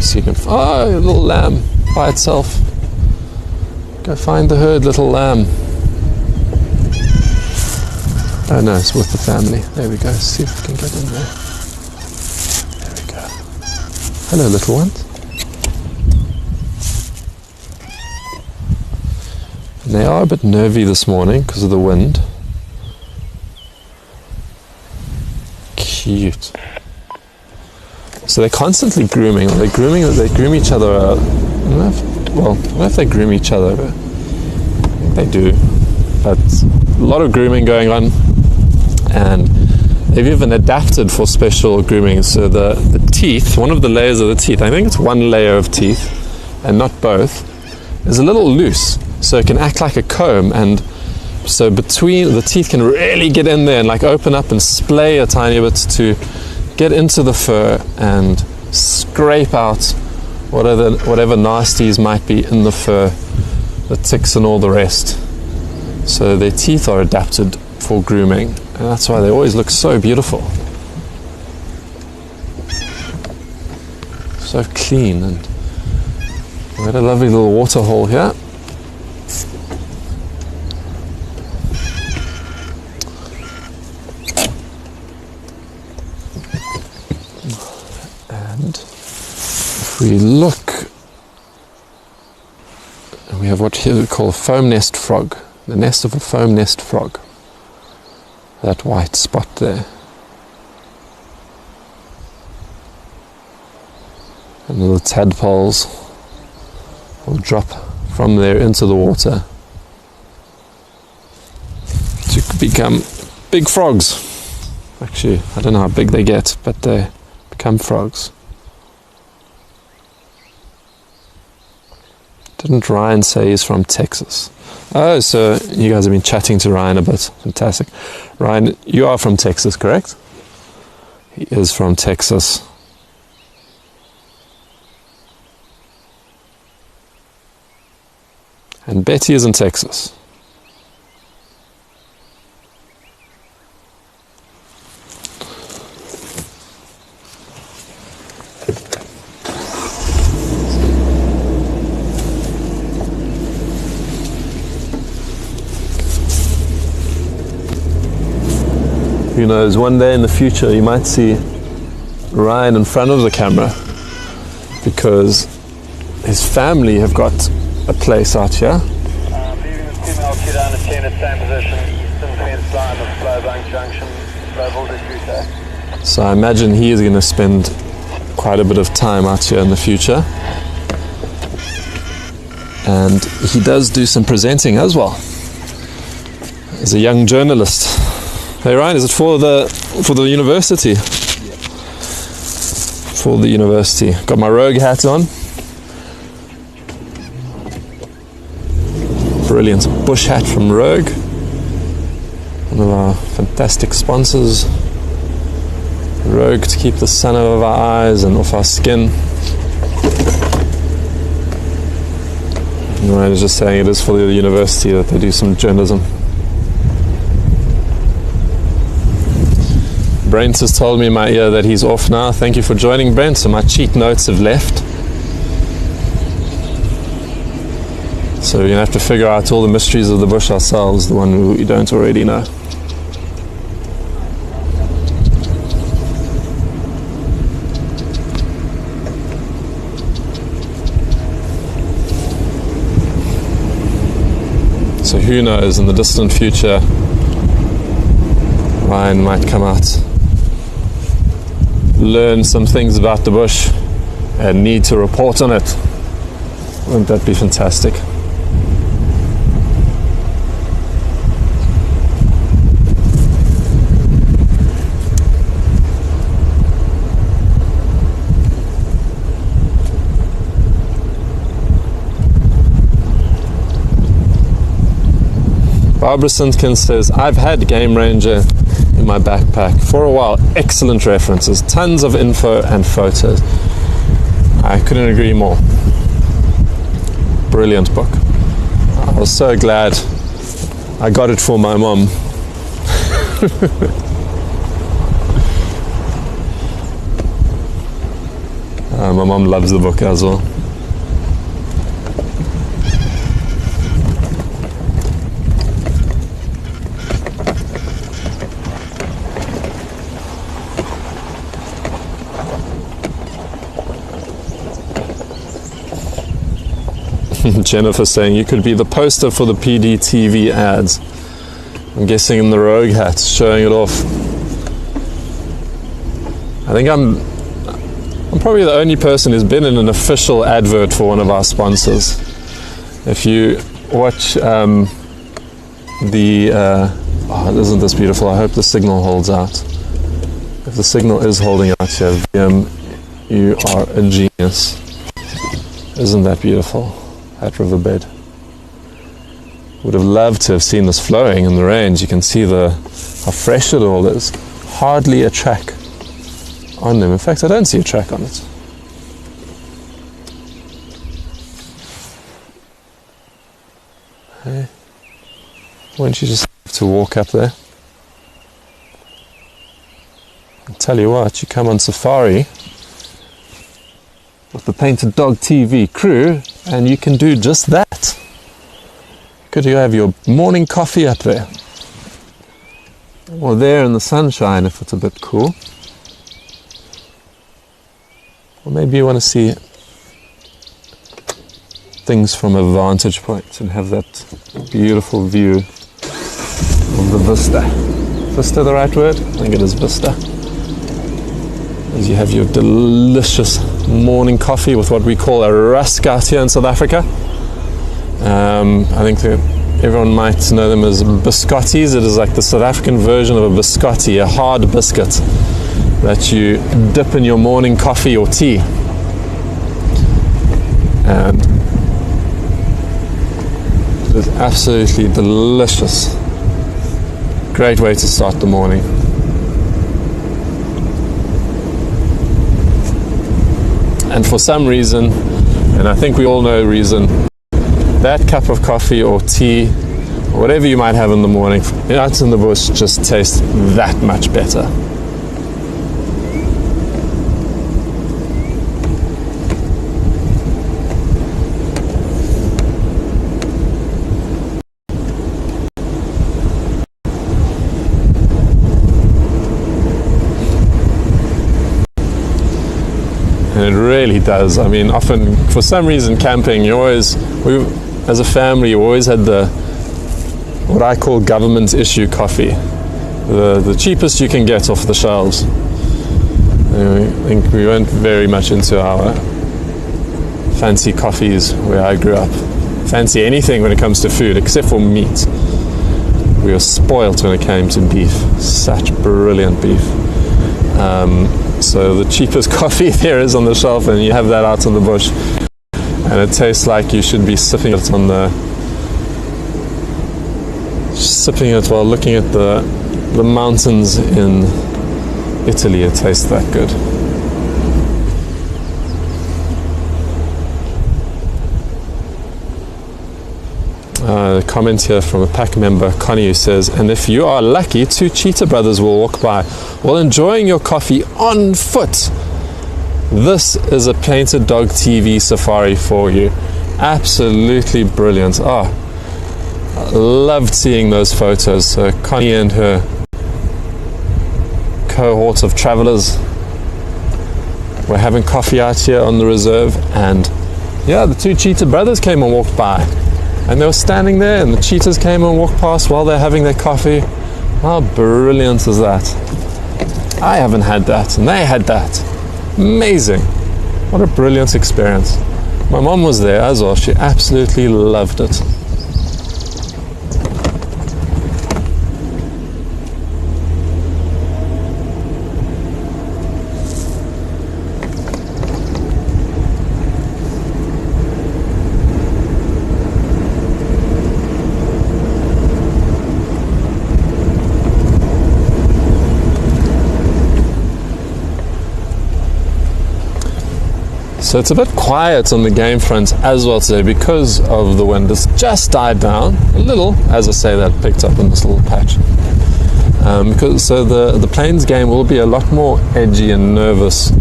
so you can, a little lamb by itself. Go find the herd, little lamb. Oh no, it's with the family. There we go. See if we can get in there. There we go. Hello, little ones. And they are a bit nervy this morning because of the wind. Cute. So they're constantly grooming. They groom each other. I don't know if they groom each other, but I think they do. But a lot of grooming going on, and they've even adapted for special grooming. So the teeth, one of the layers of the teeth, I think it's one layer of teeth and not both, is a little loose, so it can act like a comb, and So between the teeth can really get in there and like open up and splay a tiny bit to get into the fur and scrape out whatever nasties might be in the fur, the ticks and all the rest. So their teeth are adapted for grooming, and that's why they always look so beautiful. So clean, and we've got a lovely little water hole here. And if we look, we have what here we call a foam nest frog, the nest of a foam nest frog. That white spot there. And little tadpoles will drop from there into the water to become big frogs. Actually, I don't know how big they get, but they become frogs. Didn't Ryan say he's from Texas? Oh, so you guys have been chatting to Ryan a bit. Fantastic. Ryan, you are from Texas, correct? He is from Texas. And Betty is in Texas. Who knows, one day in the future you might see Ryan in front of the camera, because his family have got a place out here. Leaving the female kid down at 10 at same position, eastern fence line of Flowbank Junction, Lowveld of South Africa. So I imagine he is going to spend quite a bit of time out here in the future. And he does do some presenting as well, as a young journalist. Hey Ryan, is it for the university? Yeah. For the university. Got my Rogue hat on. Brilliant bush hat from Rogue. One of our fantastic sponsors. Rogue, to keep the sun out of our eyes and off our skin. And Ryan is just saying it is for the university that they do some journalism. Brent has told me in my ear that he's off now. Thank you for joining, Brent. So my cheat notes have left. So we're going to have to figure out all the mysteries of the bush ourselves, the one we don't already know. So who knows, in the distant future, Ryan might come out, learn some things about the bush, and need to report on it. Wouldn't that be fantastic? Barbara Simpkins says, I've had Game Ranger in my backpack for a while. Excellent references, tons of info and photos. I couldn't agree more. Brilliant book. I was so glad I got it for my mom. My mom loves the book as well. Jennifer saying you could be the poster for the PDTV ads. I'm guessing in the Rogue hat, showing it off. I think I'm probably the only person who's been in an official advert for one of our sponsors. If you watch isn't this beautiful? I hope the signal holds out. If the signal is holding out here, you are a genius. Isn't that beautiful? At Riverbed. Would have loved to have seen this flowing in the range. You can see how fresh it all is. Hardly a track on them. In fact, I don't see a track on it. Hey, why don't you just have to walk up there? I'll tell you what, you come on safari with the Painted Dog TV crew and you can do just that. Could you have your morning coffee up there? Or there in the sunshine if it's a bit cool. Or maybe you want to see things from a vantage point and have that beautiful view of the vista. Vista the right word? I think it is vista. As you have your delicious morning coffee with what we call a rusk out here in South Africa. I think everyone might know them as biscottis. It is like the South African version of a biscotti, a hard biscuit that you dip in your morning coffee or tea. And it is absolutely delicious. Great way to start the morning. And for some reason, and I think we all know the reason, that cup of coffee or tea or whatever you might have in the morning out in the bush just tastes that much better. And it really does. I mean, often, for some reason, camping, as a family, you always had what I call government issue coffee. The cheapest you can get off the shelves. And I think we weren't very much into our fancy coffees where I grew up. Fancy anything when it comes to food, except for meat. We were spoilt when it came to beef. Such brilliant beef. So the cheapest coffee there is on the shelf, and you have that out in the bush, and it tastes like you should be sipping it while looking at the mountains in Italy. It tastes that good. A comment here from a pack member, Connie, who says, and if you are lucky, 2 cheetah brothers will walk by while enjoying your coffee on foot. This is a Painted Dog TV safari for you. Absolutely brilliant. I loved seeing those photos. So Connie and her cohort of travelers were having coffee out here on the reserve, and the 2 cheetah brothers came and walked by. And they were standing there, and the cheetahs came and walked past while they're having their coffee. How brilliant is that? I haven't had that, and they had that. Amazing. What a brilliant experience. My mom was there as well. She absolutely loved it. So it's a bit quiet on the game front as well today because of the wind. It's just died down a little, as I say, that picked up in this little patch. So the plains game will be a lot more edgy and nervous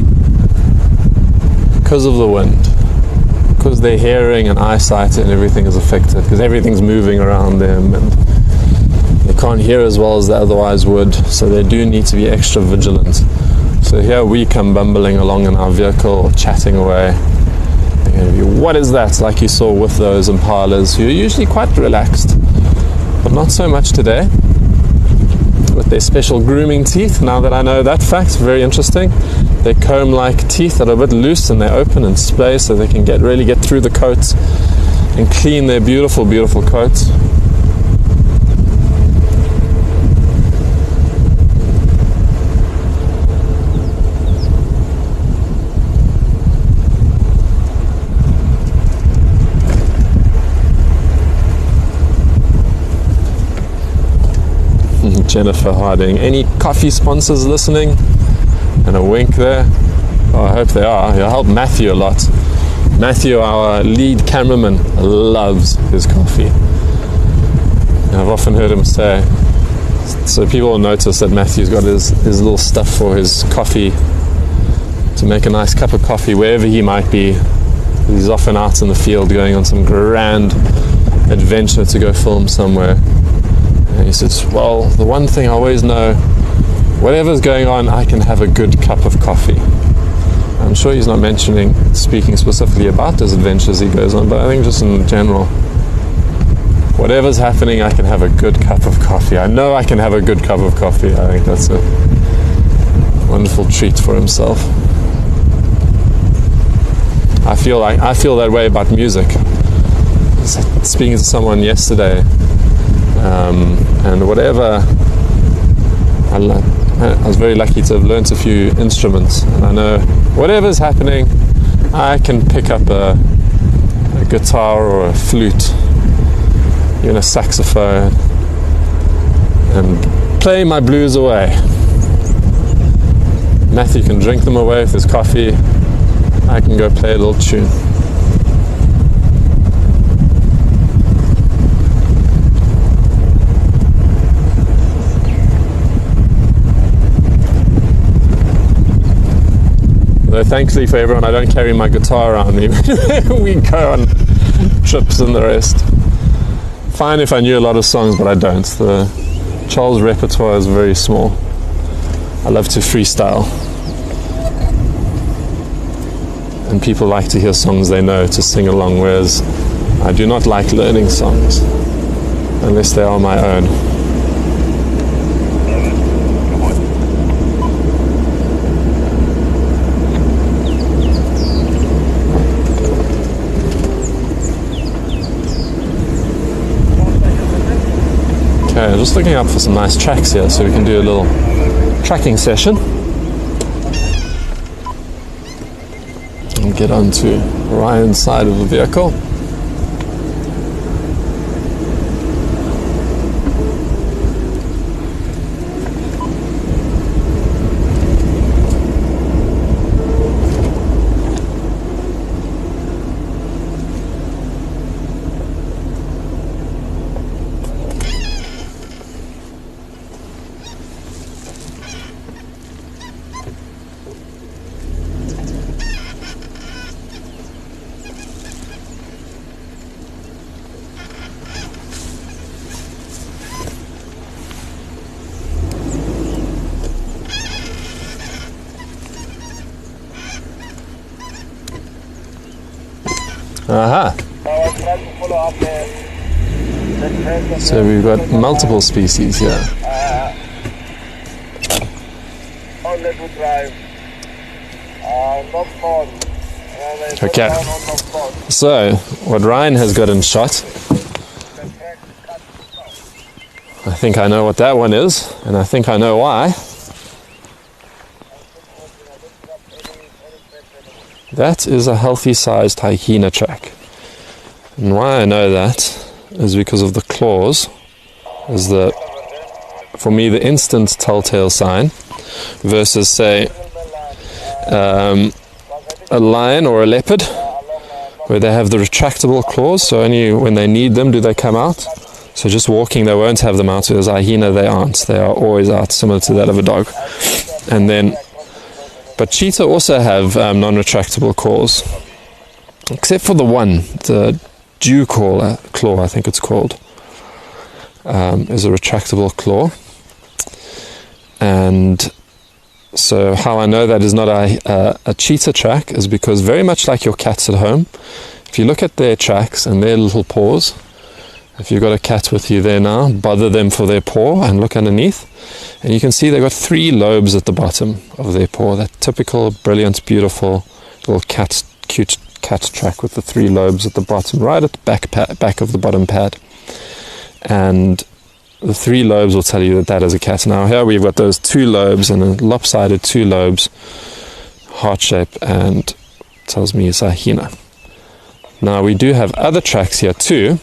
because of the wind, because their hearing and eyesight and everything is affected, because everything's moving around them and they can't hear as well as they otherwise would, so they do need to be extra vigilant. So here we come bumbling along in our vehicle, chatting away. What is that? Like you saw with those Impalas, who are usually quite relaxed, but not so much today. With their special grooming teeth, now that I know that fact, very interesting. They're comb-like teeth that are a bit loose and they open and splay so they can really get through the coats and clean their beautiful, beautiful coats. Jennifer Harding. Any coffee sponsors listening? And a wink there. Oh, I hope they are. He'll help Matthew a lot. Matthew, our lead cameraman, loves his coffee. I've often heard him say, so people will notice that Matthew's got his little stuff for his coffee, to make a nice cup of coffee wherever he might be. He's often out in the field going on some grand adventure to go film somewhere. And he says, well, the one thing I always know, whatever's going on, I can have a good cup of coffee. I'm sure he's not speaking specifically about his adventures he goes on, but I think just in general, whatever's happening, I can have a good cup of coffee. I know I can have a good cup of coffee. I think that's a wonderful treat for himself. I feel that way about music. I was speaking to someone yesterday, and whatever, I was very lucky to have learnt a few instruments, and I know whatever's happening, I can pick up a guitar or a flute, even a saxophone, and play my blues away. Matthew can drink them away with his coffee. I can go play a little tune. Though thankfully for everyone, I don't carry my guitar around me. We go on trips and the rest. Fine if I knew a lot of songs, but I don't. The Charles repertoire is very small. I love to freestyle. And people like to hear songs they know to sing along, whereas I do not like learning songs unless they are my own. Okay, just looking up for some nice tracks here so we can do a little tracking session. And get onto Ryan's side of the vehicle. Aha. So we've got multiple species here. Okay. So what Ryan has got in shot, I think I know what that one is, and I think I know why. That is a healthy-sized hyena track. And why I know that is because of the claws. Is for me, the instant telltale sign versus, say, a lion or a leopard, where they have the retractable claws, so only when they need them do they come out. So just walking, they won't have them out. Whereas hyena, they aren't. They are always out, similar to that of a dog. And then, but cheetah also have non-retractable claws, except for the one, the dew claw, I think it's called, is a retractable claw. And so how I know that is not a cheetah track is because, very much like your cats at home, if you look at their tracks and their little paws, if you've got a cat with you there now, bother them for their paw and look underneath, and you can see they've got 3 lobes at the bottom of their paw. That typical, brilliant, beautiful little cute cat track with the 3 lobes at the bottom, right at the back of the bottom pad. And the 3 lobes will tell you that is a cat. Now here we've got those 2 lobes and a lopsided 2 lobes, heart shape, and tells me it's a hyena. Now we do have other tracks here too.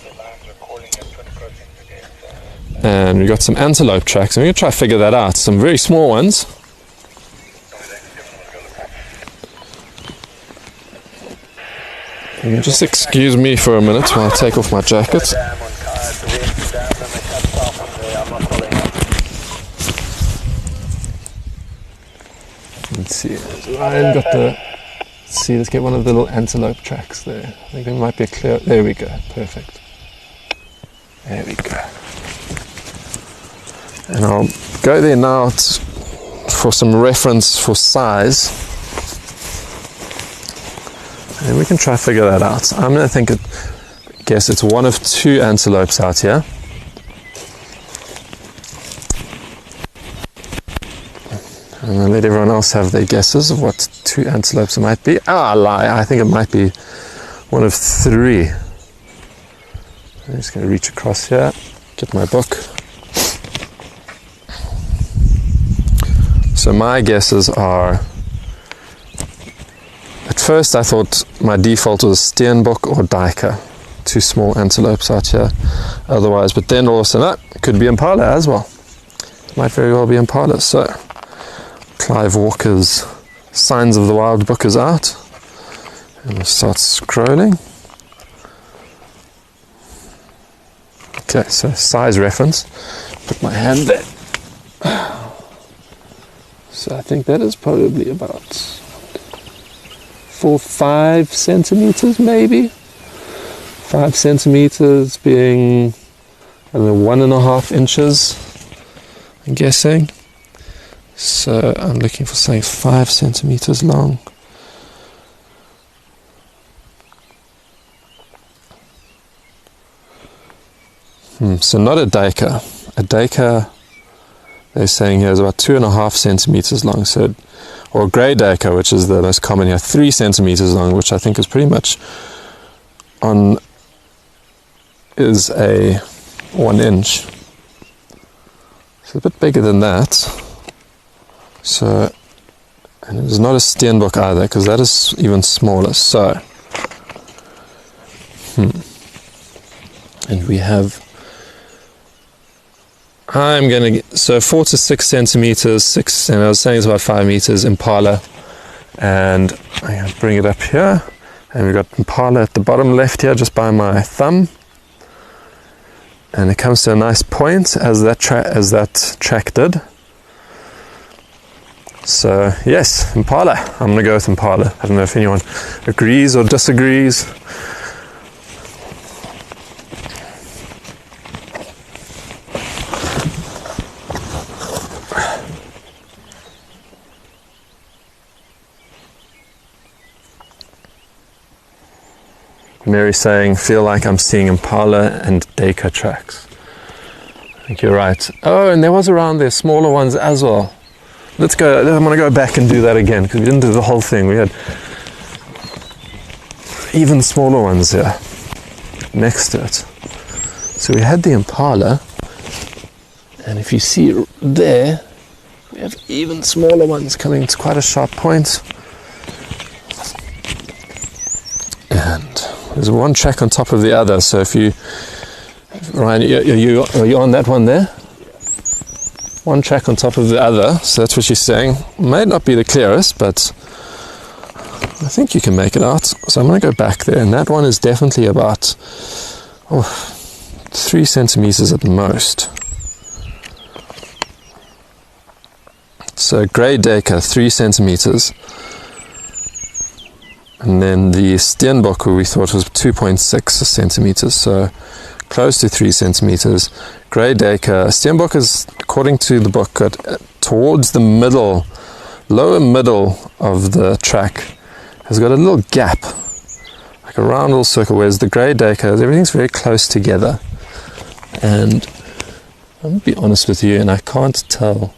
and we got some antelope tracks, and we're going to try to figure that out. Some very small ones. You can just excuse me for a minute while I take off my jacket. Let's see, Ryan got the... Let's see, let's get one of the little antelope tracks there. I think there might be a clear... There we go, perfect. There we go. And I'll go there now for some reference for size. And we can try to figure that out. I'm going to guess it's one of two antelopes out here. And I'll let everyone else have their guesses of what two antelopes it might be. I lie. I think it might be one of three. I'm just going to reach across here, get my book. So my guesses are, at first I thought my default was steenbok or duiker. Two small antelopes out here otherwise, but then all of a sudden, it could be Impala as well. It might very well be Impala. So Clive Walker's Signs of the Wild book is out, and we'll start scrolling. Okay, so size reference, put my hand there. So I think that is probably about 4-5 centimeters maybe. 5 centimeters being, I don't know, 1.5 inches, I'm guessing. So I'm looking for something 5 centimeters long. So not a duiker. A duiker, they're saying here, is about 2.5 centimeters long. So, or a grey duiker, which is the most common here, 3 centimeters long, which I think is pretty much is a 1 inch. So a bit bigger than that. So, and it is not a steenbok either, because that is even smaller. So, and we have, I'm going to, so 4 to 6 centimeters, and I was saying it's about 5 meters, Impala. And I'm going to bring it up here. And we've got Impala at the bottom left here, just by my thumb. And it comes to a nice point, as that track did. So, yes, Impala. I'm going to go with Impala. I don't know if anyone agrees or disagrees. Mary saying, feel like I'm seeing Impala and duiker tracks. I think you're right. Oh, and there was around there smaller ones as well. Let's go, I'm going to go back and do that again, because we didn't do the whole thing. We had even smaller ones here next to it. So we had the Impala, and if you see there, we have even smaller ones coming to quite a sharp point. And there's one track on top of the other, so if you, Ryan, are you on that one there? One track on top of the other, so that's what she's saying. May not be the clearest, but I think you can make it out. So I'm going to go back there, and that one is definitely about 3 centimeters at the most. So grey duiker, 3 centimeters. And then the steenbok, we thought was 2.6 centimeters, so close to 3 centimeters. Grey duiker. Steenbok is, according to the book, towards the middle, lower middle of the track, has got a little gap, like a round little circle, whereas the grey duiker, everything's very close together. And I'm going to be honest with you, and I can't tell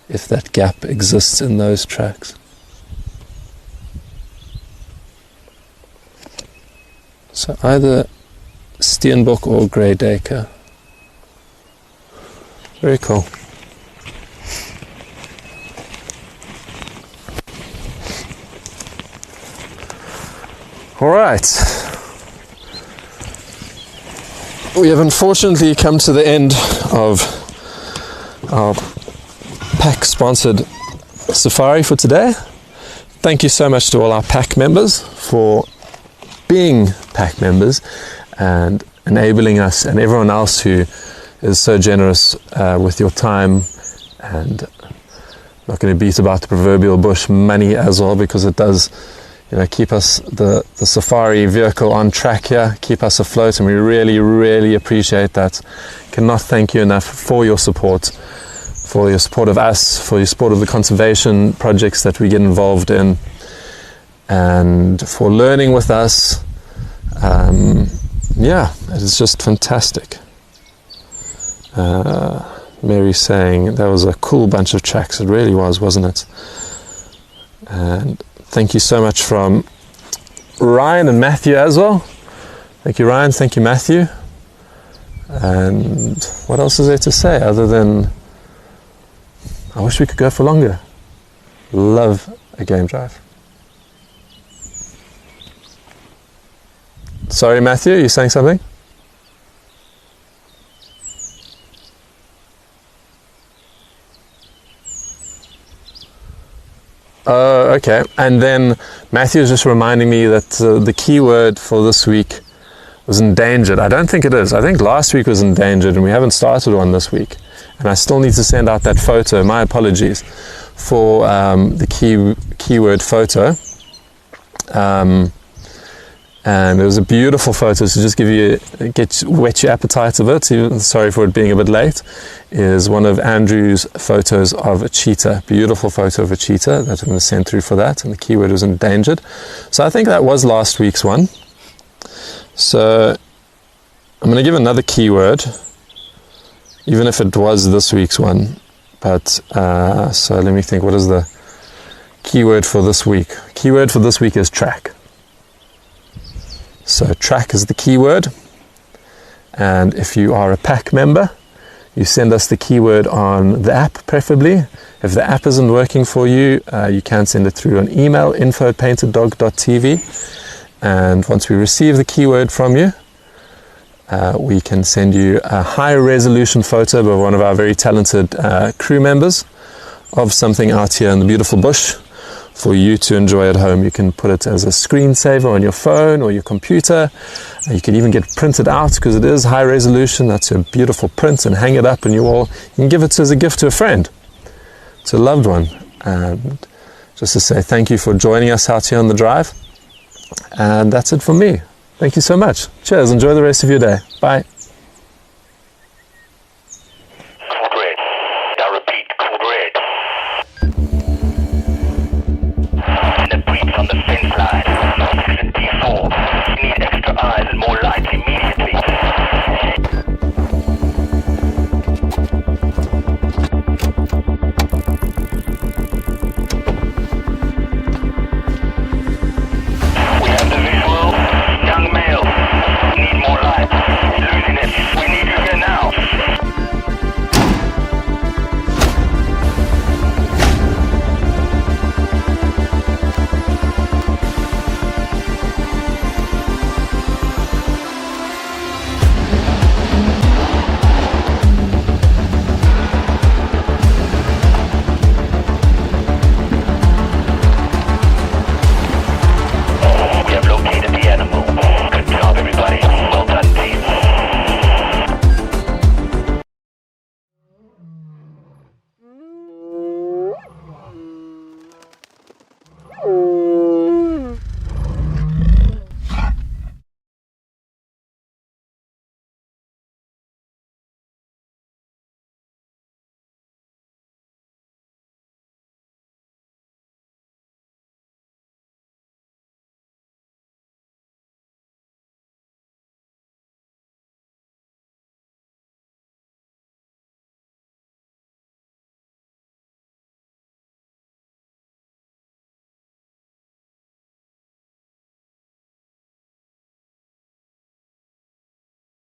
if that gap exists in those tracks. So either steenbok or grey duiker. Very cool. All right. we have unfortunately come to the end of our pack sponsored safari for today. Thank you so much to all our pack members for being pack members and enabling us, and everyone else who is so generous with your time, and not going to beat about the proverbial bush, money as well, because it does, keep us the safari vehicle on track here, keep us afloat, and we really, really appreciate that. Cannot thank you enough for your support of us, for your support of the conservation projects that we get involved in, and for learning with us. It is just fantastic. Mary's saying that was a cool bunch of tracks. It really was, wasn't it? And thank you so much from Ryan and Matthew as well. Thank you, Ryan. Thank you, Matthew. And what else is there to say other than I wish we could go for longer. Love a game drive. Sorry, Matthew, you saying something? Oh, okay. And then Matthew is just reminding me that the keyword for this week was endangered. I don't think it is. I think last week was endangered, and we haven't started one this week. And I still need to send out that photo. My apologies for the keyword photo. And it was a beautiful photo to just whet your appetite a bit. Sorry for it being a bit late. Is one of Andrew's photos of a cheetah. Beautiful photo of a cheetah that I'm going to send through for that. And the keyword was endangered. So I think that was last week's one. So I'm going to give another keyword, even if it was this week's one. But so let me think. What is the keyword for this week? Keyword for this week is track. So track is the keyword, and if you are a pack member, you send us the keyword on the app preferably. If the app isn't working for you, you can send it through an email, info@painteddog.tv, and once we receive the keyword from you, we can send you a high resolution photo by one of our very talented crew members of something out here in the beautiful bush for you to enjoy at home. You can put it as a screensaver on your phone or your computer. You can even get it printed out because it is high resolution. That's a beautiful print, and hang it up on your wall. You can give it as a gift to a friend, to a loved one. And just to say thank you for joining us out here on the drive. And that's it from me. Thank you so much. Cheers. Enjoy the rest of your day. Bye. Code red. Now repeat, code red.